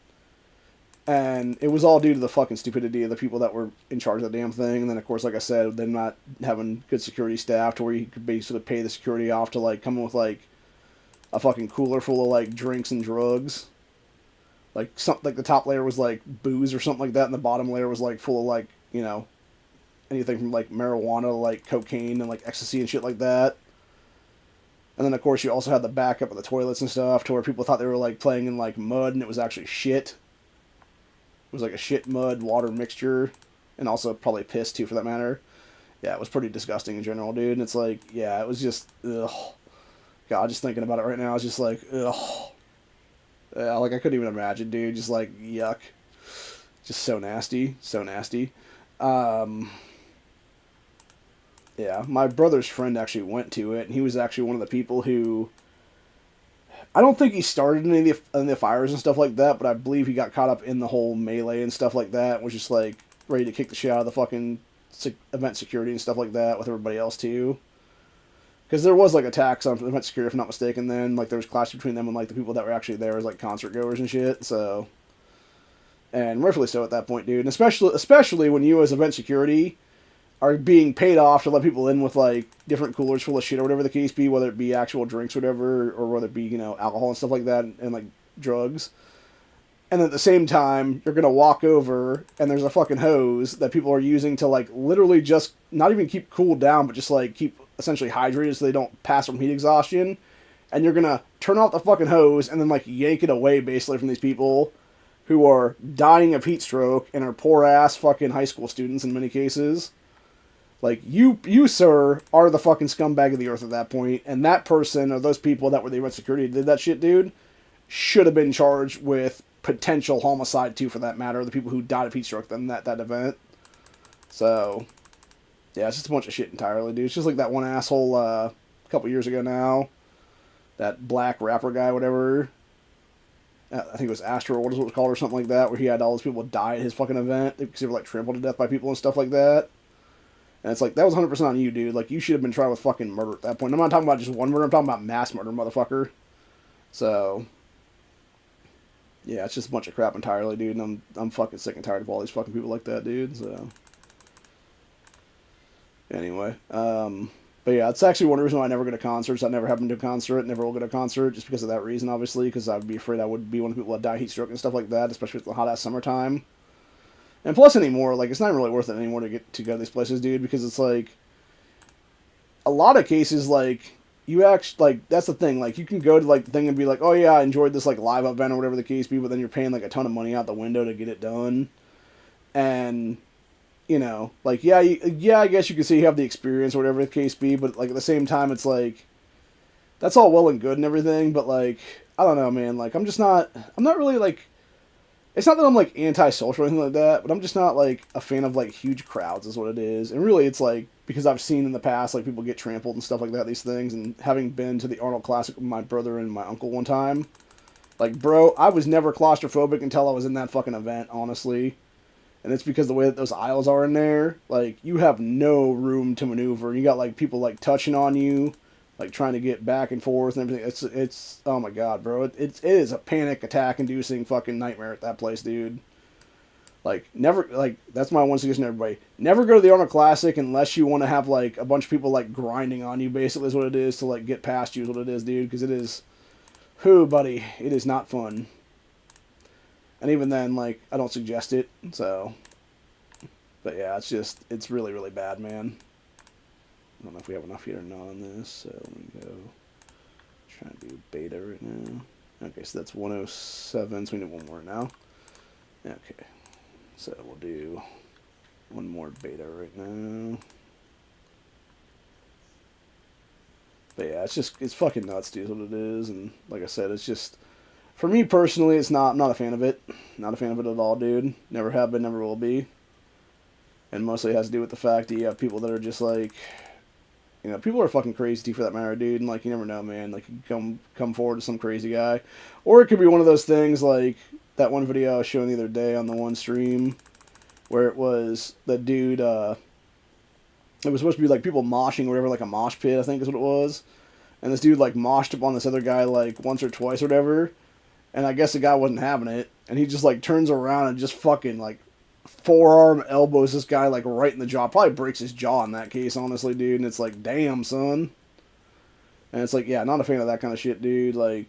And it was all due to the fucking stupidity of the people that were in charge of the damn thing. And then, of course, like I said, them not having good security staff to where you could basically pay the security off to, like, come in with, like, a fucking cooler full of, like, drinks and drugs. Like, something, like, the top layer was, like, booze or something like that, and the bottom layer was, like, full of, like, you know, anything from, like, marijuana to, like, cocaine and, like, ecstasy and shit like that. And then, of course, you also had the backup of the toilets and stuff to where people thought they were, like, playing in, like, mud, and it was actually shit. It was like a shit mud water mixture, and also probably piss too, for that matter. Yeah, it was pretty disgusting in general, dude. And it's like, yeah, it was just, ugh. God, just thinking about it right now, it's just like, ugh. Yeah, like I couldn't even imagine, dude. Just like, yuck. Just so nasty, so nasty. Yeah, my brother's friend actually went to it, and he was actually one of the people who, I don't think he started any of the fires and stuff like that, but I believe he got caught up in the whole melee and stuff like that, was just like ready to kick the shit out of the fucking event security and stuff like that with everybody else too. Because there was like attacks on event security, if I'm not mistaken. Then like there was clash between them and like the people that were actually there as like concert goers and shit. So, and rightfully so at that point, dude. And especially when you as event security are being paid off to let people in with like different coolers full of shit or whatever the case be, whether it be actual drinks or whatever, or whether it be, you know, alcohol and stuff like that, and like drugs. And at the same time, you're gonna walk over and there's a fucking hose that people are using to like literally just not even keep cooled down, but just like keep essentially hydrated so they don't pass from heat exhaustion. And you're gonna turn off the fucking hose and then like yank it away basically from these people who are dying of heat stroke and are poor ass fucking high school students in many cases. Like, you, sir, are the fucking scumbag of the earth at that point, and that person, or those people that were the event security that did that shit, dude, should have been charged with potential homicide, too, for that matter, the people who died of heat stroke in that event. So, yeah, it's just a bunch of shit entirely, dude. It's just like that one asshole, a couple years ago now, that black rapper guy, whatever, I think it was Astro, what is it was called, or something like that, where he had all those people die at his fucking event, because they were, like, trampled to death by people and stuff like that. And it's like, that was 100% on you, dude. Like, you should have been tried with fucking murder at that point. I'm not talking about just one murder. I'm talking about mass murder, motherfucker. So, yeah, it's just a bunch of crap entirely, dude. And I'm fucking sick and tired of all these fucking people like that, dude. So, anyway. But yeah, it's actually one reason why I never go to concerts. I never have been to a concert. Never will go to a concert, just because of that reason, obviously. Because I'd be afraid I would be one of the people that die heat stroke and stuff like that, especially with the hot-ass summertime. And plus anymore, like, it's not really worth it anymore to go to these places, dude, because it's like, a lot of cases, like, you actually, like, that's the thing. Like, you can go to, like, the thing and be like, oh, yeah, I enjoyed this, like, live event or whatever the case be, but then you're paying, like, a ton of money out the window to get it done. And, you know, like, yeah, yeah, I guess you could say you have the experience or whatever the case be, but, like, at the same time, it's like, that's all well and good and everything, but, like, I don't know, man. Like, I'm not really, like, it's not that I'm like anti-social or anything like that, but I'm just not like a fan of like huge crowds is what it is. And really it's like because I've seen in the past like people get trampled and stuff like that, these things, and having been to the Arnold Classic with my brother and my uncle one time, like bro, I was never claustrophobic until I was in that fucking event, honestly. And it's because the way that those aisles are in there, like you have no room to maneuver. You got like people like touching on you, like trying to get back and forth and everything. It's oh my god, bro. It is a panic attack inducing fucking nightmare at that place, dude. Like never like that's my one suggestion to everybody. Never go to the Arnold Classic unless you want to have like a bunch of people like grinding on you. Basically, is what it is to like get past you. Is what it is, dude. Because it is, who, buddy, it is not fun. And even then, like I don't suggest it. So, but yeah, it's really really bad, man. I don't know if we have enough here or not on this. So let me go. Try to do beta right now. Okay, so that's 107. So we need one more now. Okay. So we'll do one more beta right now. But yeah, it's fucking nuts, dude, what it is. And like I said, it's just, for me personally, I'm not a fan of it. Not a fan of it at all, dude. Never have been, never will be. And mostly it has to do with the fact that you have people that are just like, you know, people are fucking crazy for that matter, dude. And like, you never know, man. Like, you come forward to some crazy guy. Or it could be one of those things like that one video I was showing the other day on the one stream where it was the dude, it was supposed to be like people moshing or whatever, like a mosh pit, I think is what it was. And this dude like moshed up on this other guy like once or twice or whatever. And I guess the guy wasn't having it. And he just like turns around and just fucking like forearm elbows this guy like right in the jaw. Probably breaks his jaw in that case, honestly, dude. And it's like, damn, son. And it's like, yeah, not a fan of that kind of shit, dude. Like,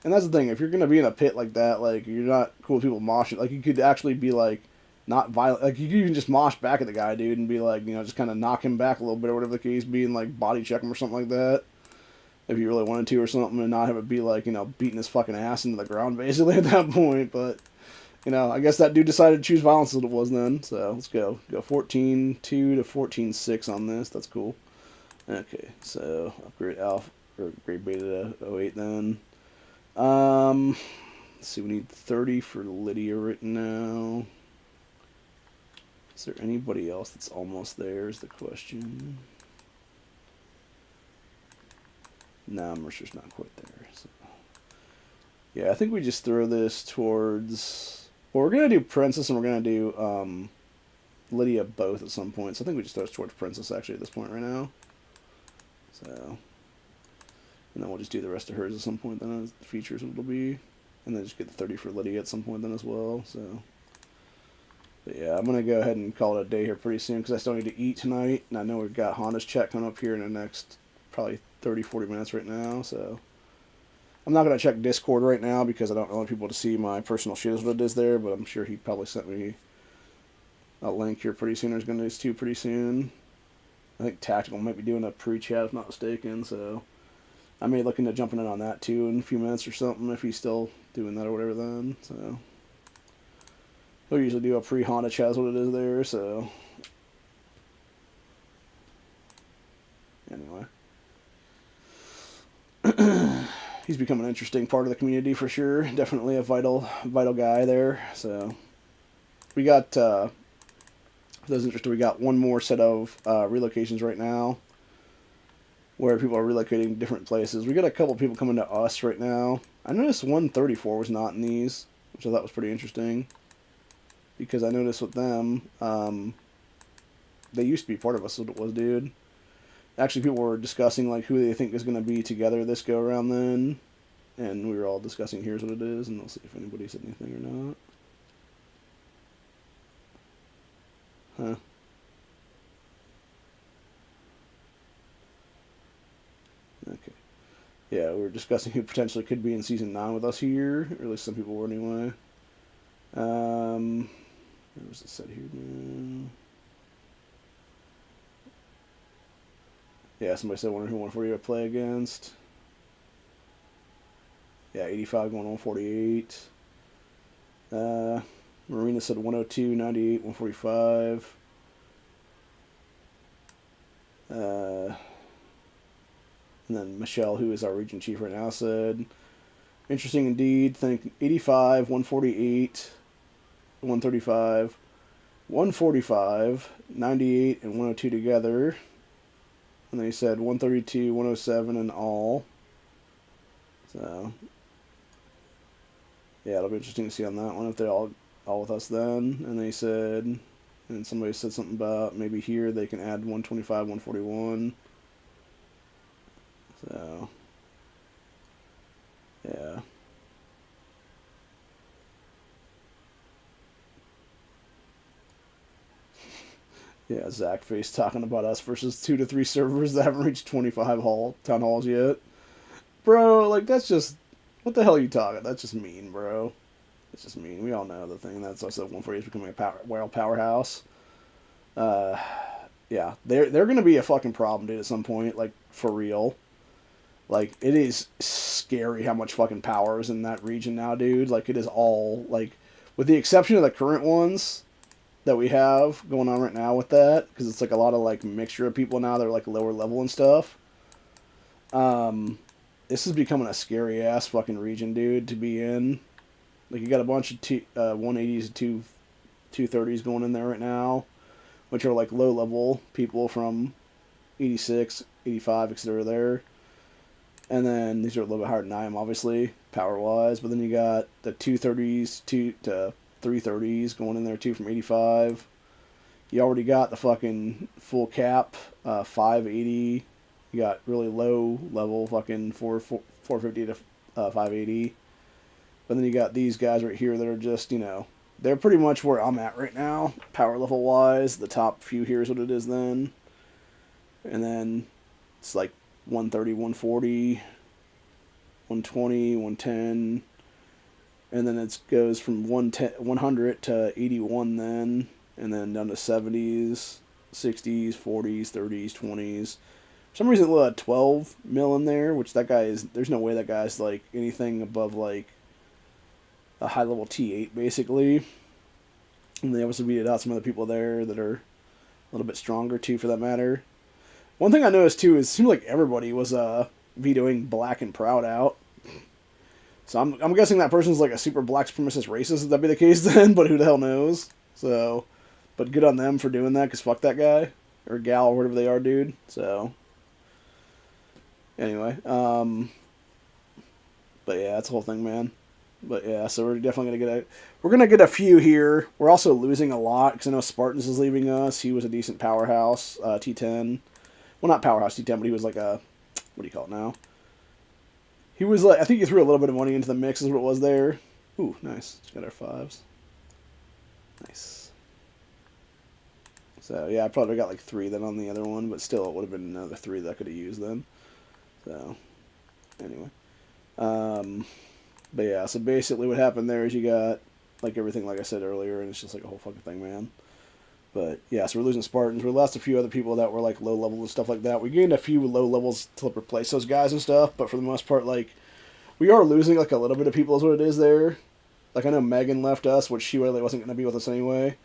and that's the thing. If you're gonna be in a pit like that, like, you're not cool with people moshing. Like, you could actually be like, not violent. Like, you could even just mosh back at the guy, dude, and be like, you know, just kind of knock him back a little bit or whatever the case be, and like body check him or something like that. If you really wanted to or something, and not have it be like, you know, beating his fucking ass into the ground basically at that point. But, you know, I guess that dude decided to choose violence as it was then. So let's go. Go 14.2 to 14.6 on this. That's cool. Okay, so upgrade alpha or upgrade beta to 08 then. Let's see, we need 30 for Lydia right now. Is there anybody else that's almost there is the question. No, Mercer's not quite there. So. Yeah, I think we just throw this towards... Well, we're going to do Princess and we're going to do Lydia both at some point. So I think we just throw this towards Princess actually at this point right now. So... And then we'll just do the rest of hers at some point then as the features it'll be. And then just get the 30 for Lydia at some point then as well. So... But yeah, I'm going to go ahead and call it a day here pretty soon because I still need to eat tonight. And I know we've got Honda's check coming up here in the next probably 30-40 minutes right now. So I'm not going to check Discord right now because I don't want people to see my personal shit as what it is there. But I'm sure he probably sent me a link here pretty soon. There's going to do this too pretty soon. I think Tactical might be doing a pre-chat if not mistaken. So I may look into jumping in on that too in a few minutes or something if he's still doing that or whatever then. So we'll usually do a pre-Honda chat is what it is there. So anyway. He's become an interesting part of the community for sure. Definitely a vital guy there. So we got, for those interested, we got one more set of relocations right now where people are relocating to different places. We got a couple people coming to us right now. I noticed 134 was not in these, which I thought was pretty interesting because I noticed with them, they used to be part of us, what it was, dude. Actually, people were discussing like who they think is going to be together this go around then, and we were all discussing here's what it is, and we'll see if anybody said anything or not. Huh? Okay. Yeah, we were discussing who potentially could be in season 9 with us here, or at least some people were anyway. Where was it said here now? Yeah, somebody said wondering who 140 would play against. Yeah, 85 going 148. Marina said 102, 98, 145. And then Michelle, who is our region chief right now, said, interesting indeed. Think 85, 148, 135, 145, 98, and 102 together. And then he said 132, 107 in all. So, yeah, it'll be interesting to see on that one if they're all with us then. And they said, and somebody said something about maybe here they can add 125, 141. So, yeah. Yeah, Zach Face talking about us versus 2 to 3 servers that haven't reached 25 town halls yet. Bro, like, that's just... What the hell are you talking? That's just mean, bro. It's just mean. We all know the thing. That's also 140 is becoming a world powerhouse. Yeah, they're going to be a fucking problem, dude, at some point. Like, for real. Like, it is scary how much fucking power is in that region now, dude. Like, it is all, like... With the exception of the current ones that we have going on right now with that, because it's like a lot of like mixture of people now that are like lower level and stuff. This is becoming a scary ass fucking region, dude, to be in. Like, you got a bunch of 180s and 230s going in there right now, which are like low level people from 86, 85, etc. there. And then these are a little bit higher than I am, obviously, power wise. But then you got the 230s, 2 to 330s going in there too from 85. You already got the fucking full cap 580. You got really low level fucking 450 to 580. But then you got these guys right here that are just, you know, they're pretty much where I'm at right now, power level wise. The top few here is what it is then. And then it's like 130, 140, 120, 110. And then it goes from 100 to 81 then. And then down to 70s, 60s, 40s, 30s, 20s. For some reason, we'll have 12 mil in there, which that guy is... There's no way that guy's, like, anything above, like, a high-level T8, basically. And they obviously beat out some other people there that are a little bit stronger, too, for that matter. One thing I noticed, too, is it seemed like everybody was vetoing Black and Proud out. So I'm guessing that person's, like, a super black supremacist racist, if that'd be the case then, but who the hell knows? So... But good on them for doing that, because fuck that guy. Or gal, or whatever they are, dude. So... Anyway, but yeah, that's the whole thing, man. But yeah, so we're definitely gonna get a few here. We're also losing a lot because I know Spartans is leaving us. He was a decent powerhouse T10. Well, not powerhouse T10, but he was like a, what do you call it now? He was like, I think he threw a little bit of money into the mix is what it was there. Ooh, nice. Just got our 5s. Nice. So yeah, I probably got like 3 then on the other one, but still it would have been another 3 that I could have used then. So, anyway. But yeah, so basically what happened there is you got, like, everything like I said earlier, and it's just like a whole fucking thing, man. But, yeah, so we're losing Spartans. We lost a few other people that were, like, low level and stuff like that. We gained a few low levels to replace those guys and stuff, but for the most part, like, we are losing, like, a little bit of people is what it is there. Like, I know Megan left us, which she really wasn't going to be with us anyway.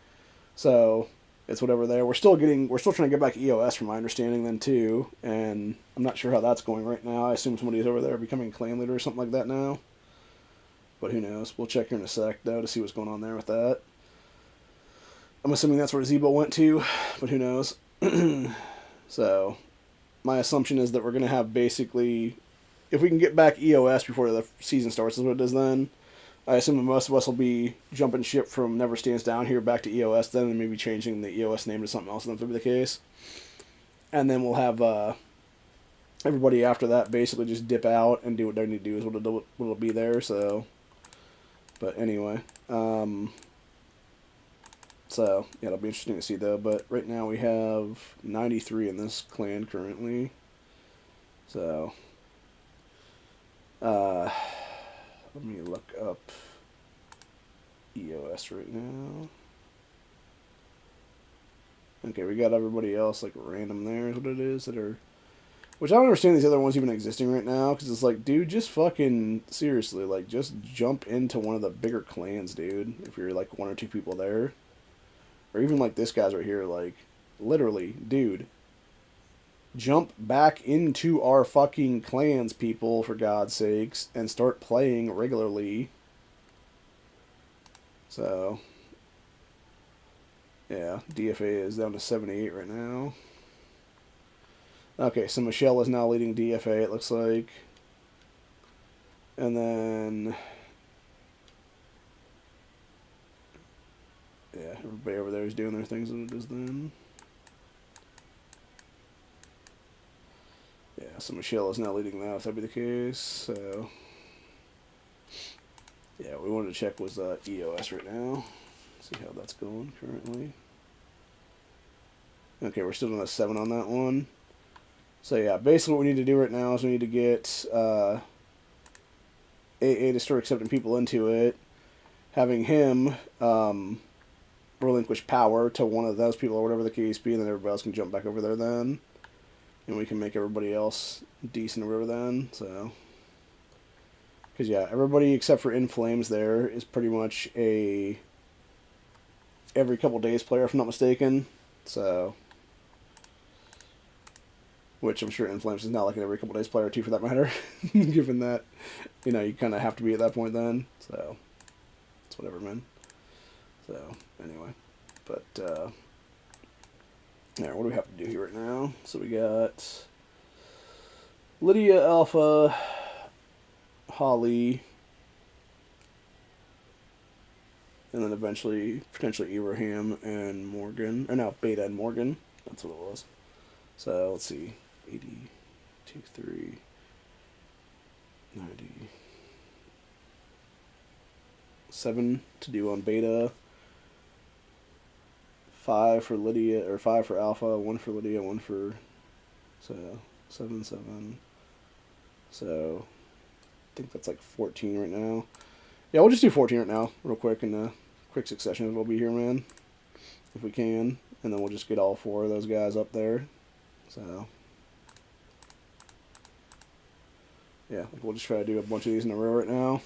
So... It's whatever there. We're still trying to get back EOS from my understanding then too, and I'm not sure how that's going right now. I assume somebody's over there becoming clan leader or something like that now. But who knows? We'll check here in a sec though to see what's going on there with that. I'm assuming that's where Zebo went to, but who knows? So, my assumption is that we're going to have basically, if we can get back EOS before the season starts is what it is then, I assume that most of us will be jumping ship from Never Stands Down here back to EOS then, and maybe changing the EOS name to something else, if that would be the case. And then we'll have everybody after that basically just dip out and do what they need to do is what it'll be there, so... But anyway, so, yeah, it'll be interesting to see, though. But right now we have 93 in this clan currently. So, let me look up EOS right now. Okay, we got everybody else, like, random there is what it is, that are Which I don't understand these other ones even existing right now, because it's like, dude, just fucking, seriously, like, just jump into one of the bigger clans, dude, if you're, like, one or two people there. Or even, like, this guy's right here, like, literally, dude, jump back into our fucking clans, people, for God's sakes, and start playing regularly. So, yeah, DFA is down to 78 right now. Okay, so Michelle is now leading DFA, it looks like. And then... yeah, everybody over there is doing their things than it is then. Yeah, so Michelle is now leading that, if that be the case. So... yeah, we wanted to check was EOS right now. See how that's going currently. Okay, we're still doing a 7 on that one. So yeah, basically what we need to do right now is we need to get AA to start accepting people into it, having him relinquish power to one of those people or whatever the case be, and then everybody else can jump back over there then. And we can make everybody else decent or whatever then, so... because yeah, everybody except for In Flames there is pretty much a every couple days player, if I'm not mistaken, so... which I'm sure In Flames is not like an every couple days player too, for that matter, given that, you know, you kind of have to be at that point then, so, it's whatever, man. So, anyway, but, alright, what do we have to do here right now? So we got Lydia, Alpha, Holly, and then eventually, potentially Ibrahim and Morgan, or no, Beta and Morgan, that's what it was. So, let's see. 80, 2, 3, 90, 7 to do on Beta, 5 for Lydia, or 5 for Alpha, 1 for Lydia, 1 for, so, 7, 7, so, I think that's like 14 right now. Yeah, we'll just do 14 right now, real quick, in a quick succession. We'll be here, man, if we can, and then we'll just get all 4 of those guys up there, so... yeah, we'll just try to do a bunch of these in a row right now.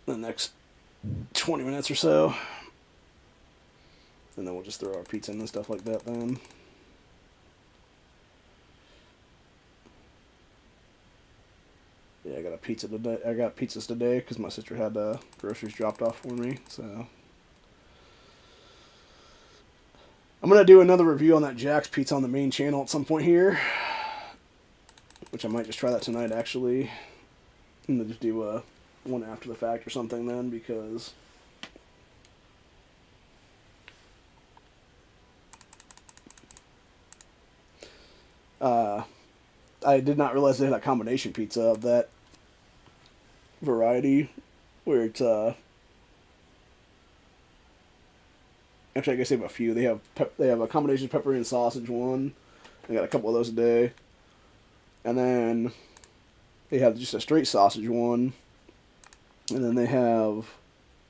The next 20 minutes or so. And then we'll just throw our pizza in and stuff like that then. Yeah, I got a pizza today. I got pizzas today because my sister had groceries dropped off for me, so... I'm going to do another review on that Jack's Pizza on the main channel at some point here. Which I might just try that tonight, actually. And then just do one after the fact or something then, because... I did not realize they had a combination pizza of that variety, where it's, actually, I guess they have a few. They have a combination pepperoni and sausage one. I got a couple of those a day. And then they have just a straight sausage one. And then they have,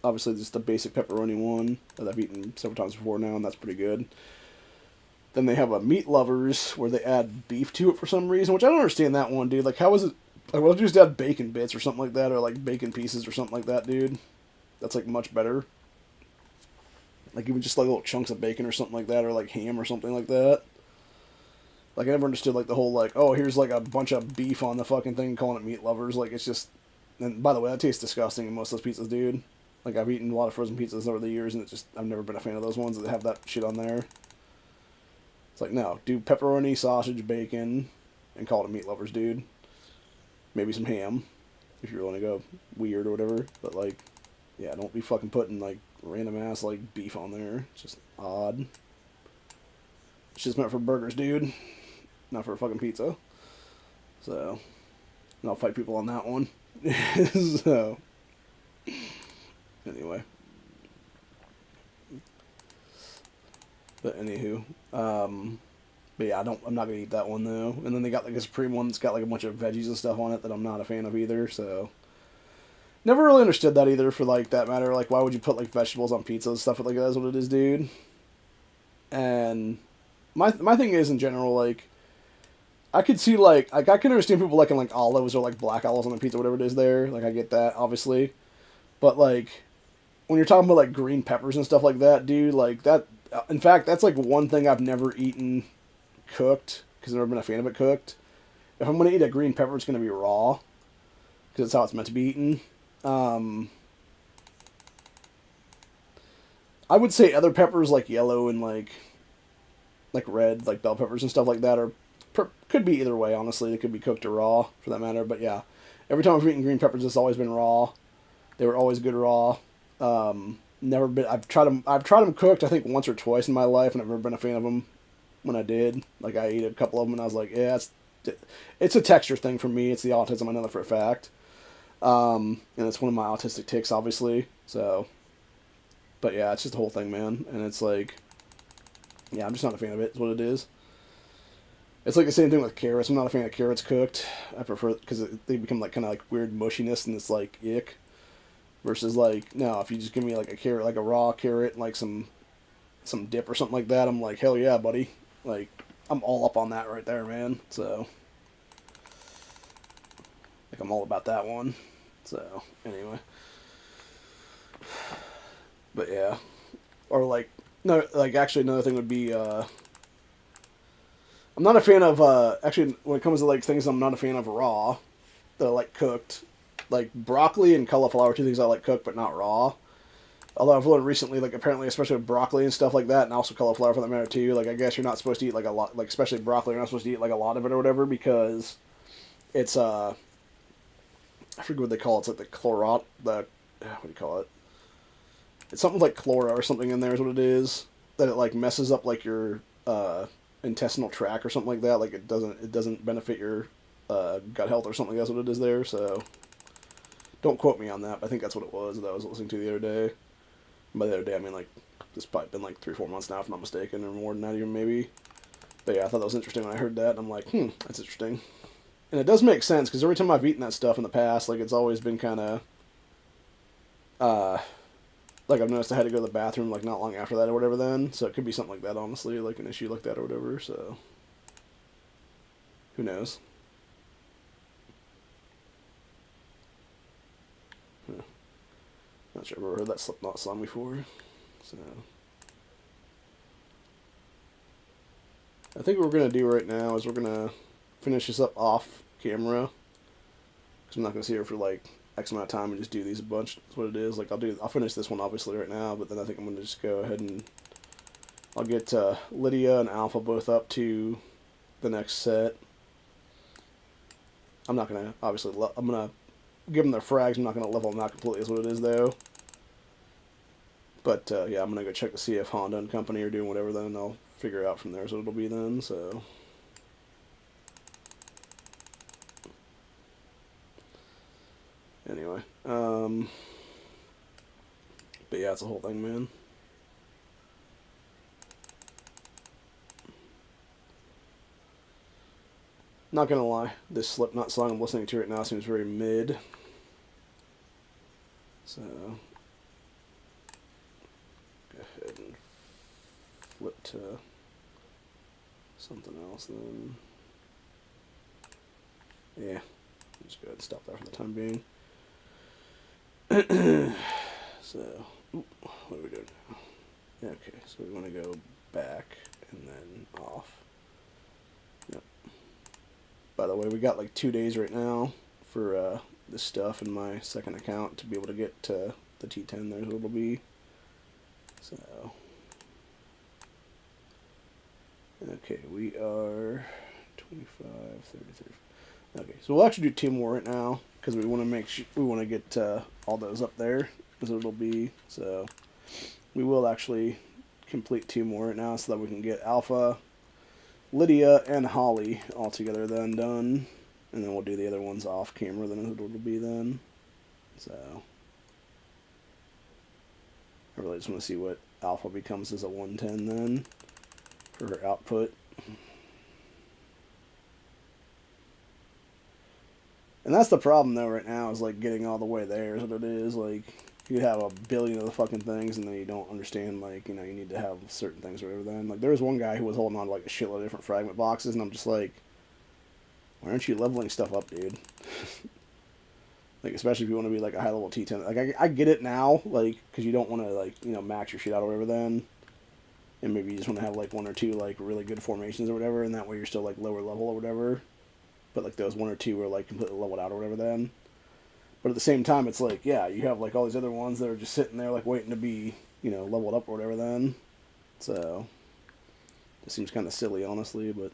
obviously, just the basic pepperoni one that I've eaten several times before now, and that's pretty good. Then they have a meat lovers where they add beef to it for some reason, which I don't understand that one, dude. Like, how is it? Like, well, just add bacon bits or something like that, or like bacon pieces or something like that, dude. That's like much better. Like, even just like little chunks of bacon or something like that, or like ham or something like that. Like, I never understood, like, the whole, like, oh, here's, like, a bunch of beef on the fucking thing, calling it meat lovers. Like, it's just... and, by the way, that tastes disgusting in most of those pizzas, dude. Like, I've eaten a lot of frozen pizzas over the years, and it's just... I've never been a fan of those ones that have that shit on there. It's like, no. Do pepperoni, sausage, bacon, and call it meat lovers, dude. Maybe some ham, if you're willing to go weird or whatever. But, like, yeah, don't be fucking putting, like, random-ass, like, beef on there. It's just odd. It's just meant for burgers, dude. Not for a fucking pizza. So, and I'll fight people on that one. So, anyway. But anywho, but yeah, I'm not gonna eat that one though. And then they got like a Supreme one that's got like a bunch of veggies and stuff on it that I'm not a fan of either. So, never really understood that either. For like that matter, like why would you put like vegetables on pizza and stuff like that? Is what it is, dude. And my thing is in general, like, I could see like I can understand people liking like olives or like black olives on the pizza, whatever it is there. Like I get that obviously, but like when you're talking about like green peppers and stuff like that, dude, like that. In fact, that's like one thing I've never eaten cooked because I've never been a fan of it cooked. If I'm gonna eat a green pepper, it's gonna be raw because it's how it's meant to be eaten. Um, I would say other peppers like yellow and like red, like bell peppers and stuff like that, are could be either way. Honestly, they could be cooked or raw for that matter. But yeah, every time I've eaten green peppers, it's always been raw. They were always good raw. Never been. I've tried them. I've tried them cooked. I think once or twice in my life, and I've never been a fan of them. When I did, like I ate a couple of them, and I was like, yeah, it's a texture thing for me. It's the autism. I know that for a fact. And it's one of my autistic tics, obviously. So, but yeah, it's just the whole thing, man. And it's like, yeah, I'm just not a fan of it. Is what it is. It's like the same thing with carrots. I'm not a fan of carrots cooked. I prefer because they become like kind of like weird mushiness and it's like ick. Versus like no, if you just give me like a carrot, like a raw carrot, like some dip or something like that, I'm like hell yeah, buddy. Like I'm all up on that right there, man. So like I'm all about that one. So anyway, but yeah, or like no, like actually another thing would be I'm not a fan of actually when it comes to like things I'm not a fan of raw that I like cooked. Like broccoli and cauliflower, two things I like cooked but not raw. Although I've learned recently, like apparently, especially with broccoli and stuff like that, and also cauliflower for that matter too. Like I guess you're not supposed to eat like a lot, like especially broccoli, you're not supposed to eat like a lot of it or whatever because it's I forget what they call it. It's like the chlorot, the what do you call it? It's something like chlora or something in there is what it is. That it like messes up like your intestinal tract or something like that. Like it doesn't benefit your gut health or something. That's what it is there. So don't quote me on that. But I think that's what it was that I was listening to the other day. And by the other day, I mean like it's probably been like 3-4 months now, if I'm not mistaken, or more than that even maybe. But yeah, I thought that was interesting when I heard that. And I'm like, that's interesting. And it does make sense because every time I've eaten that stuff in the past, like it's always been kind of, like I've noticed I had to go to the bathroom like not long after that or whatever. Then, so it could be something like that, honestly, like an issue like that or whatever. So, who knows? Huh. Not sure I've ever heard that Slipknot song before. So, I think what we're gonna do right now is we're gonna finish this up off camera because I'm not gonna sit here for like X amount of time and just do these a bunch. That's what it is. Like I'll finish this one obviously right now, but then I think I'm gonna just go ahead and I'll get Lydia and Alpha both up to the next set. I'm not gonna obviously I'm gonna give them their frags. I'm not gonna level them out completely. Is what it is though. But yeah, I'm gonna go check to see if Honda and company are doing whatever. Then I'll figure out from there. So it'll be then. So. Anyway, but yeah, it's a whole thing, man. Not gonna lie, this Slipknot song I'm listening to right now seems very mid. So, go ahead and flip to something else then. Yeah, just go ahead and stop there for the time being. So, what are we doing now? Okay, so we want to go back and then off. Yep. By the way, we got like 2 days right now for this stuff in my second account to be able to get to the T10. There's what it'll be. So, okay, we are 25, 30, 30. Okay, so we'll actually do 2 more right now because we want to we want to get all those up there as it'll be. So we will actually complete 2 more right now so that we can get Alpha, Lydia, and Holly all together then done, and then we'll do the other ones off camera. Then it'll be then. So I really just want to see what Alpha becomes as a 110 then for her output. And that's the problem though right now is like getting all the way there is what it is. Like you have a billion of the fucking things and then you don't understand like, you know, you need to have certain things or whatever then. Like there was one guy who was holding on to like a shitload of different fragment boxes and I'm just like, Why aren't you leveling stuff up, dude? Like, especially if you want to be like a high level T10. Like, I get it now, like, because you don't want to, like, you know, max your shit out or whatever then. And maybe you just want to have, like, one or two, like, really good formations or whatever, and that way you're still, like, lower level or whatever. But, like, those one or two are, like, completely leveled out or whatever then. But at the same time, it's like, yeah, you have, like, all these other ones that are just sitting there, like, waiting to be, you know, leveled up or whatever then. So, it seems kind of silly, honestly, but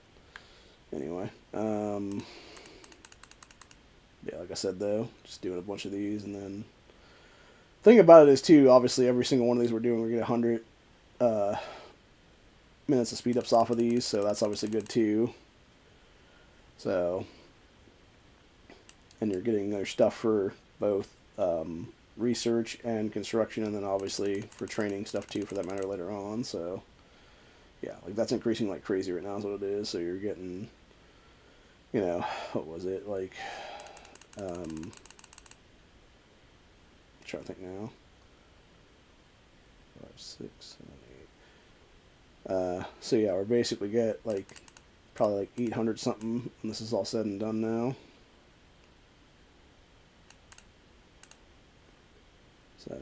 anyway. Yeah, like I said, though, just doing a bunch of these, and then thing about it is, too, obviously, every single one of these we're doing, we're getting 100 minutes of speed ups off of these, so that's obviously good, too. So, and you're getting their stuff for both research and construction, and then obviously for training stuff, too, for that matter, later on, so, yeah, like, that's increasing like crazy right now is what it is, so you're getting, you know, what was it, like, I'm trying to think now. 5, 6, 7, 8. So yeah, we're basically get like probably like 800 something when this is all said and done now. So,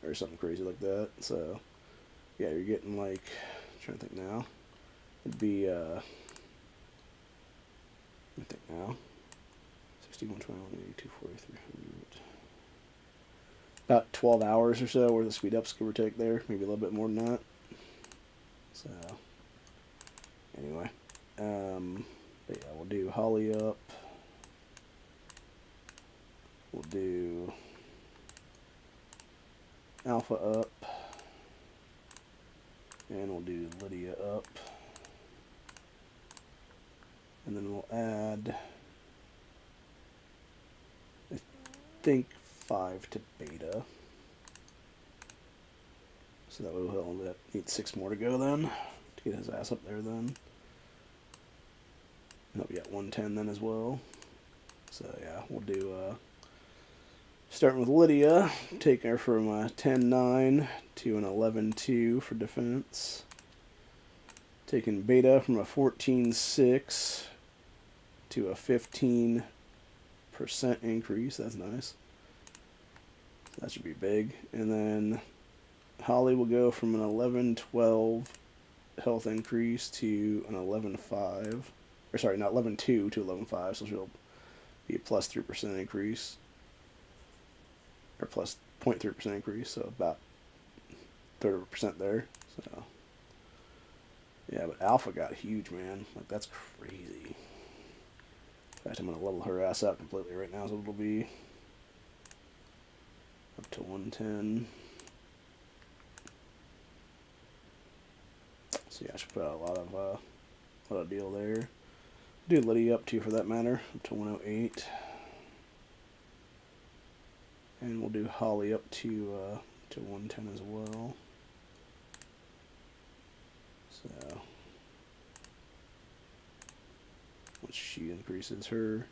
or something crazy like that. So yeah, you're getting like, I'm trying to think now. It'd be let me think now. 61, 21, 82, 40, 300. About 12 hours or so worth of speed ups, give or take there. Maybe a little bit more than that. So, anyway. But yeah, we'll do Holly up. We'll do Alpha up. And we'll do Lydia up. And then we'll add, I think, 5 to Beta. So that way we'll only need 6 more to go then, to get his ass up there then. And he'll be at 110 then as well. So yeah, we'll do, starting with Lydia, take her from a 10-9 to an 11-2 for defense. Taking Beta from a 14-6 to a 15% increase. That's nice. That should be big. And then Holly will go from an 11-12 health increase to an 11-5. Or sorry, not 11-2 to 11-5. So she'll be a plus 3% increase. Or plus 0.3% increase. So about 30% there. So yeah, but Alpha got huge, man. Like, that's crazy. In fact, I'm going to level her ass out completely right now, so it'll be up to 110. So yeah, I should put out a lot of deal there. Do Lydia up too, for that matter, up to 108. And we'll do Holly up to 110 as well. So, once she increases her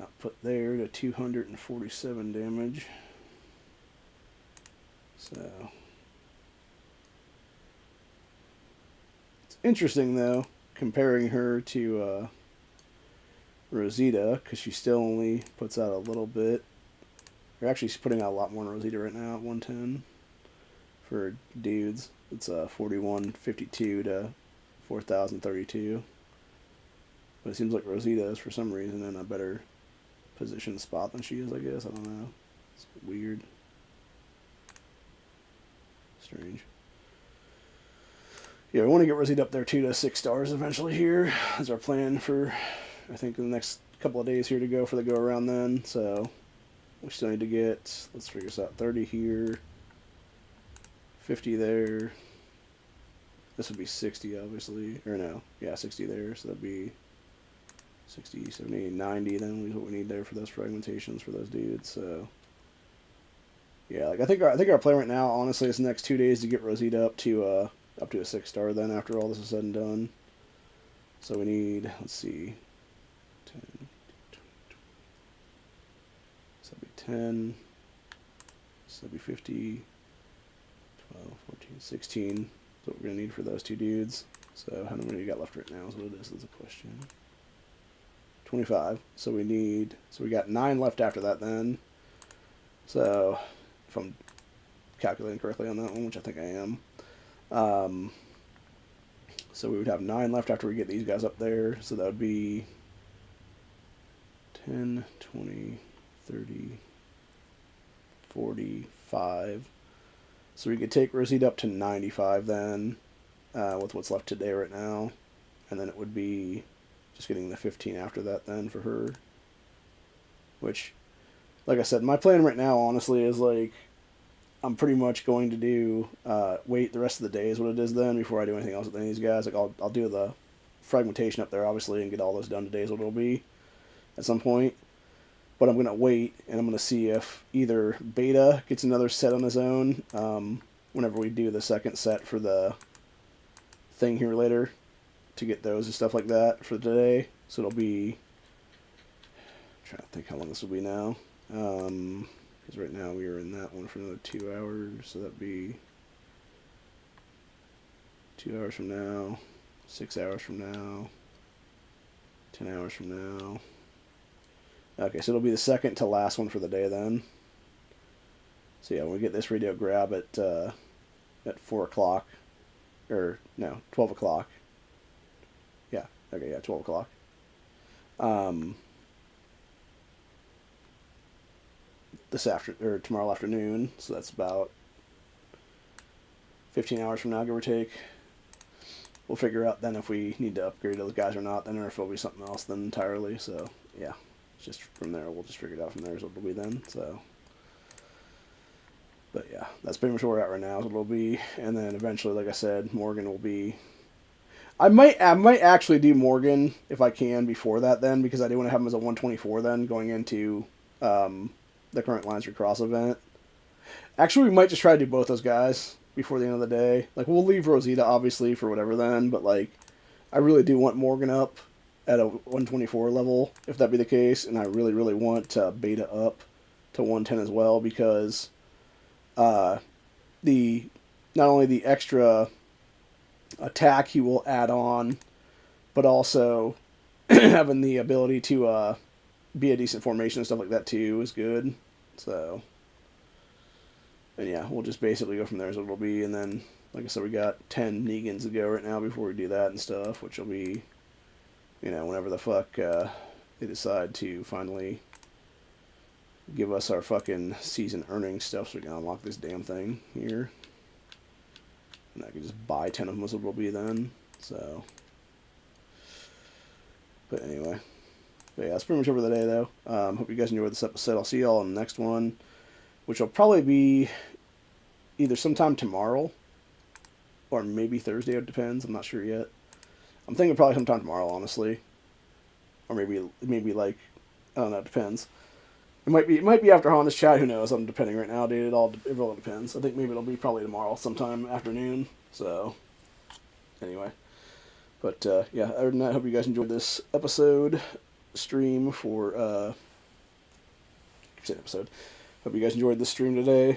output there to 247 damage. So, it's interesting though, comparing her to Rosita, because she still only puts out a little bit. Or actually, she's putting out a lot more than Rosita right now at 110 for dudes. It's 4152 to 4032. But it seems like Rosita is, for some reason, in a better position spot than she is, I guess. I don't know. It's weird. Strange. Yeah, we want to get Rosita up there, too, to 6 stars eventually here. That's our plan for, I think, the next couple of days here to go for the go-around then. So, we still need to get, let's figure this out, 30 here, 50 there. This would be 60, obviously. Or no, yeah, 60 there. So that'd be 60, 70, 90 then is what we need there for those fragmentations for those dudes. So yeah, like I think our plan right now, honestly, is the next 2 days to get Rosita up to a 6-star then after all this is said and done. So we need, let's see, 10, so that'd be 10, so that'd be 50, 12, 14, 16. what we're going to need for those two dudes. So how many you got left right now is what it is a question. 25. So we got 9 left after that then. So if I'm calculating correctly on that one, which I think I am. So we would have 9 left after we get these guys up there. So that would be 10, 20, 30, 45. So we could take Rosita up to 95 then, with what's left today right now. And then it would be just getting the 15 after that then for her. Which, like I said, my plan right now, honestly, is like, I'm pretty much going to do, wait the rest of the day is what it is then, before I do anything else with any of these guys. Like, I'll do the fragmentation up there, obviously, and get all those done today is what it'll be at some point. But I'm going to wait, and I'm going to see if either Beta gets another set on his own, whenever we do the second set for the thing here later, to get those and stuff like that for today. So it'll be, I'm trying to think how long this will be now. Because right now we are in that one for another 2 hours, so that'd be 2 hours from now, 6 hours from now, 10 hours from now. Okay, so it'll be the second to last one for the day then. So yeah, when we get this radio grab at 4 o'clock, or no, 12 o'clock. Yeah, okay, yeah, 12 o'clock. Tomorrow afternoon, so that's about 15 hours from now, give or take. We'll figure out then if we need to upgrade those guys or not, then, or if it'll be something else then entirely. So yeah, just from there, we'll just figure it out from there is what it'll be then. So, but yeah, that's pretty much where we're at right now is what it'll be. And then eventually, like I said, Morgan will be. I might actually do Morgan if I can before that then, because I do want to have him as a 124 then going into the current Lines Recross event. Actually, we might just try to do both those guys before the end of the day. Like, we'll leave Rosita, obviously, for whatever then, but, like, I really do want Morgan up at a 124 level, if that be the case, and I really, really want Beta up to 110 as well, because not only the extra attack he will add on, but also having the ability to be a decent formation and stuff like that too is good. So, and yeah, we'll just basically go from there as it'll be. And then, like I said, we got 10 Negans to go right now before we do that and stuff, which will be, whenever the fuck they decide to finally give us our fucking season earnings stuff, so we can unlock this damn thing here. And I can just buy 10 of them as it will be then. So, but anyway. But yeah, that's pretty much over the day, though. Hope you guys enjoyed this episode. I'll see you all in the next one, which will probably be either sometime tomorrow or maybe Thursday. It depends. I'm not sure yet. I'm thinking probably sometime tomorrow, honestly. Or maybe like, I don't know. It depends. It might be after Honda's chat. Who knows? I'm depending right now, dude. It really depends. I think maybe it'll be probably tomorrow, sometime afternoon. So, anyway. But yeah, other than that, I hope you guys enjoyed this episode. Stream for episode. Hope you guys enjoyed this stream today.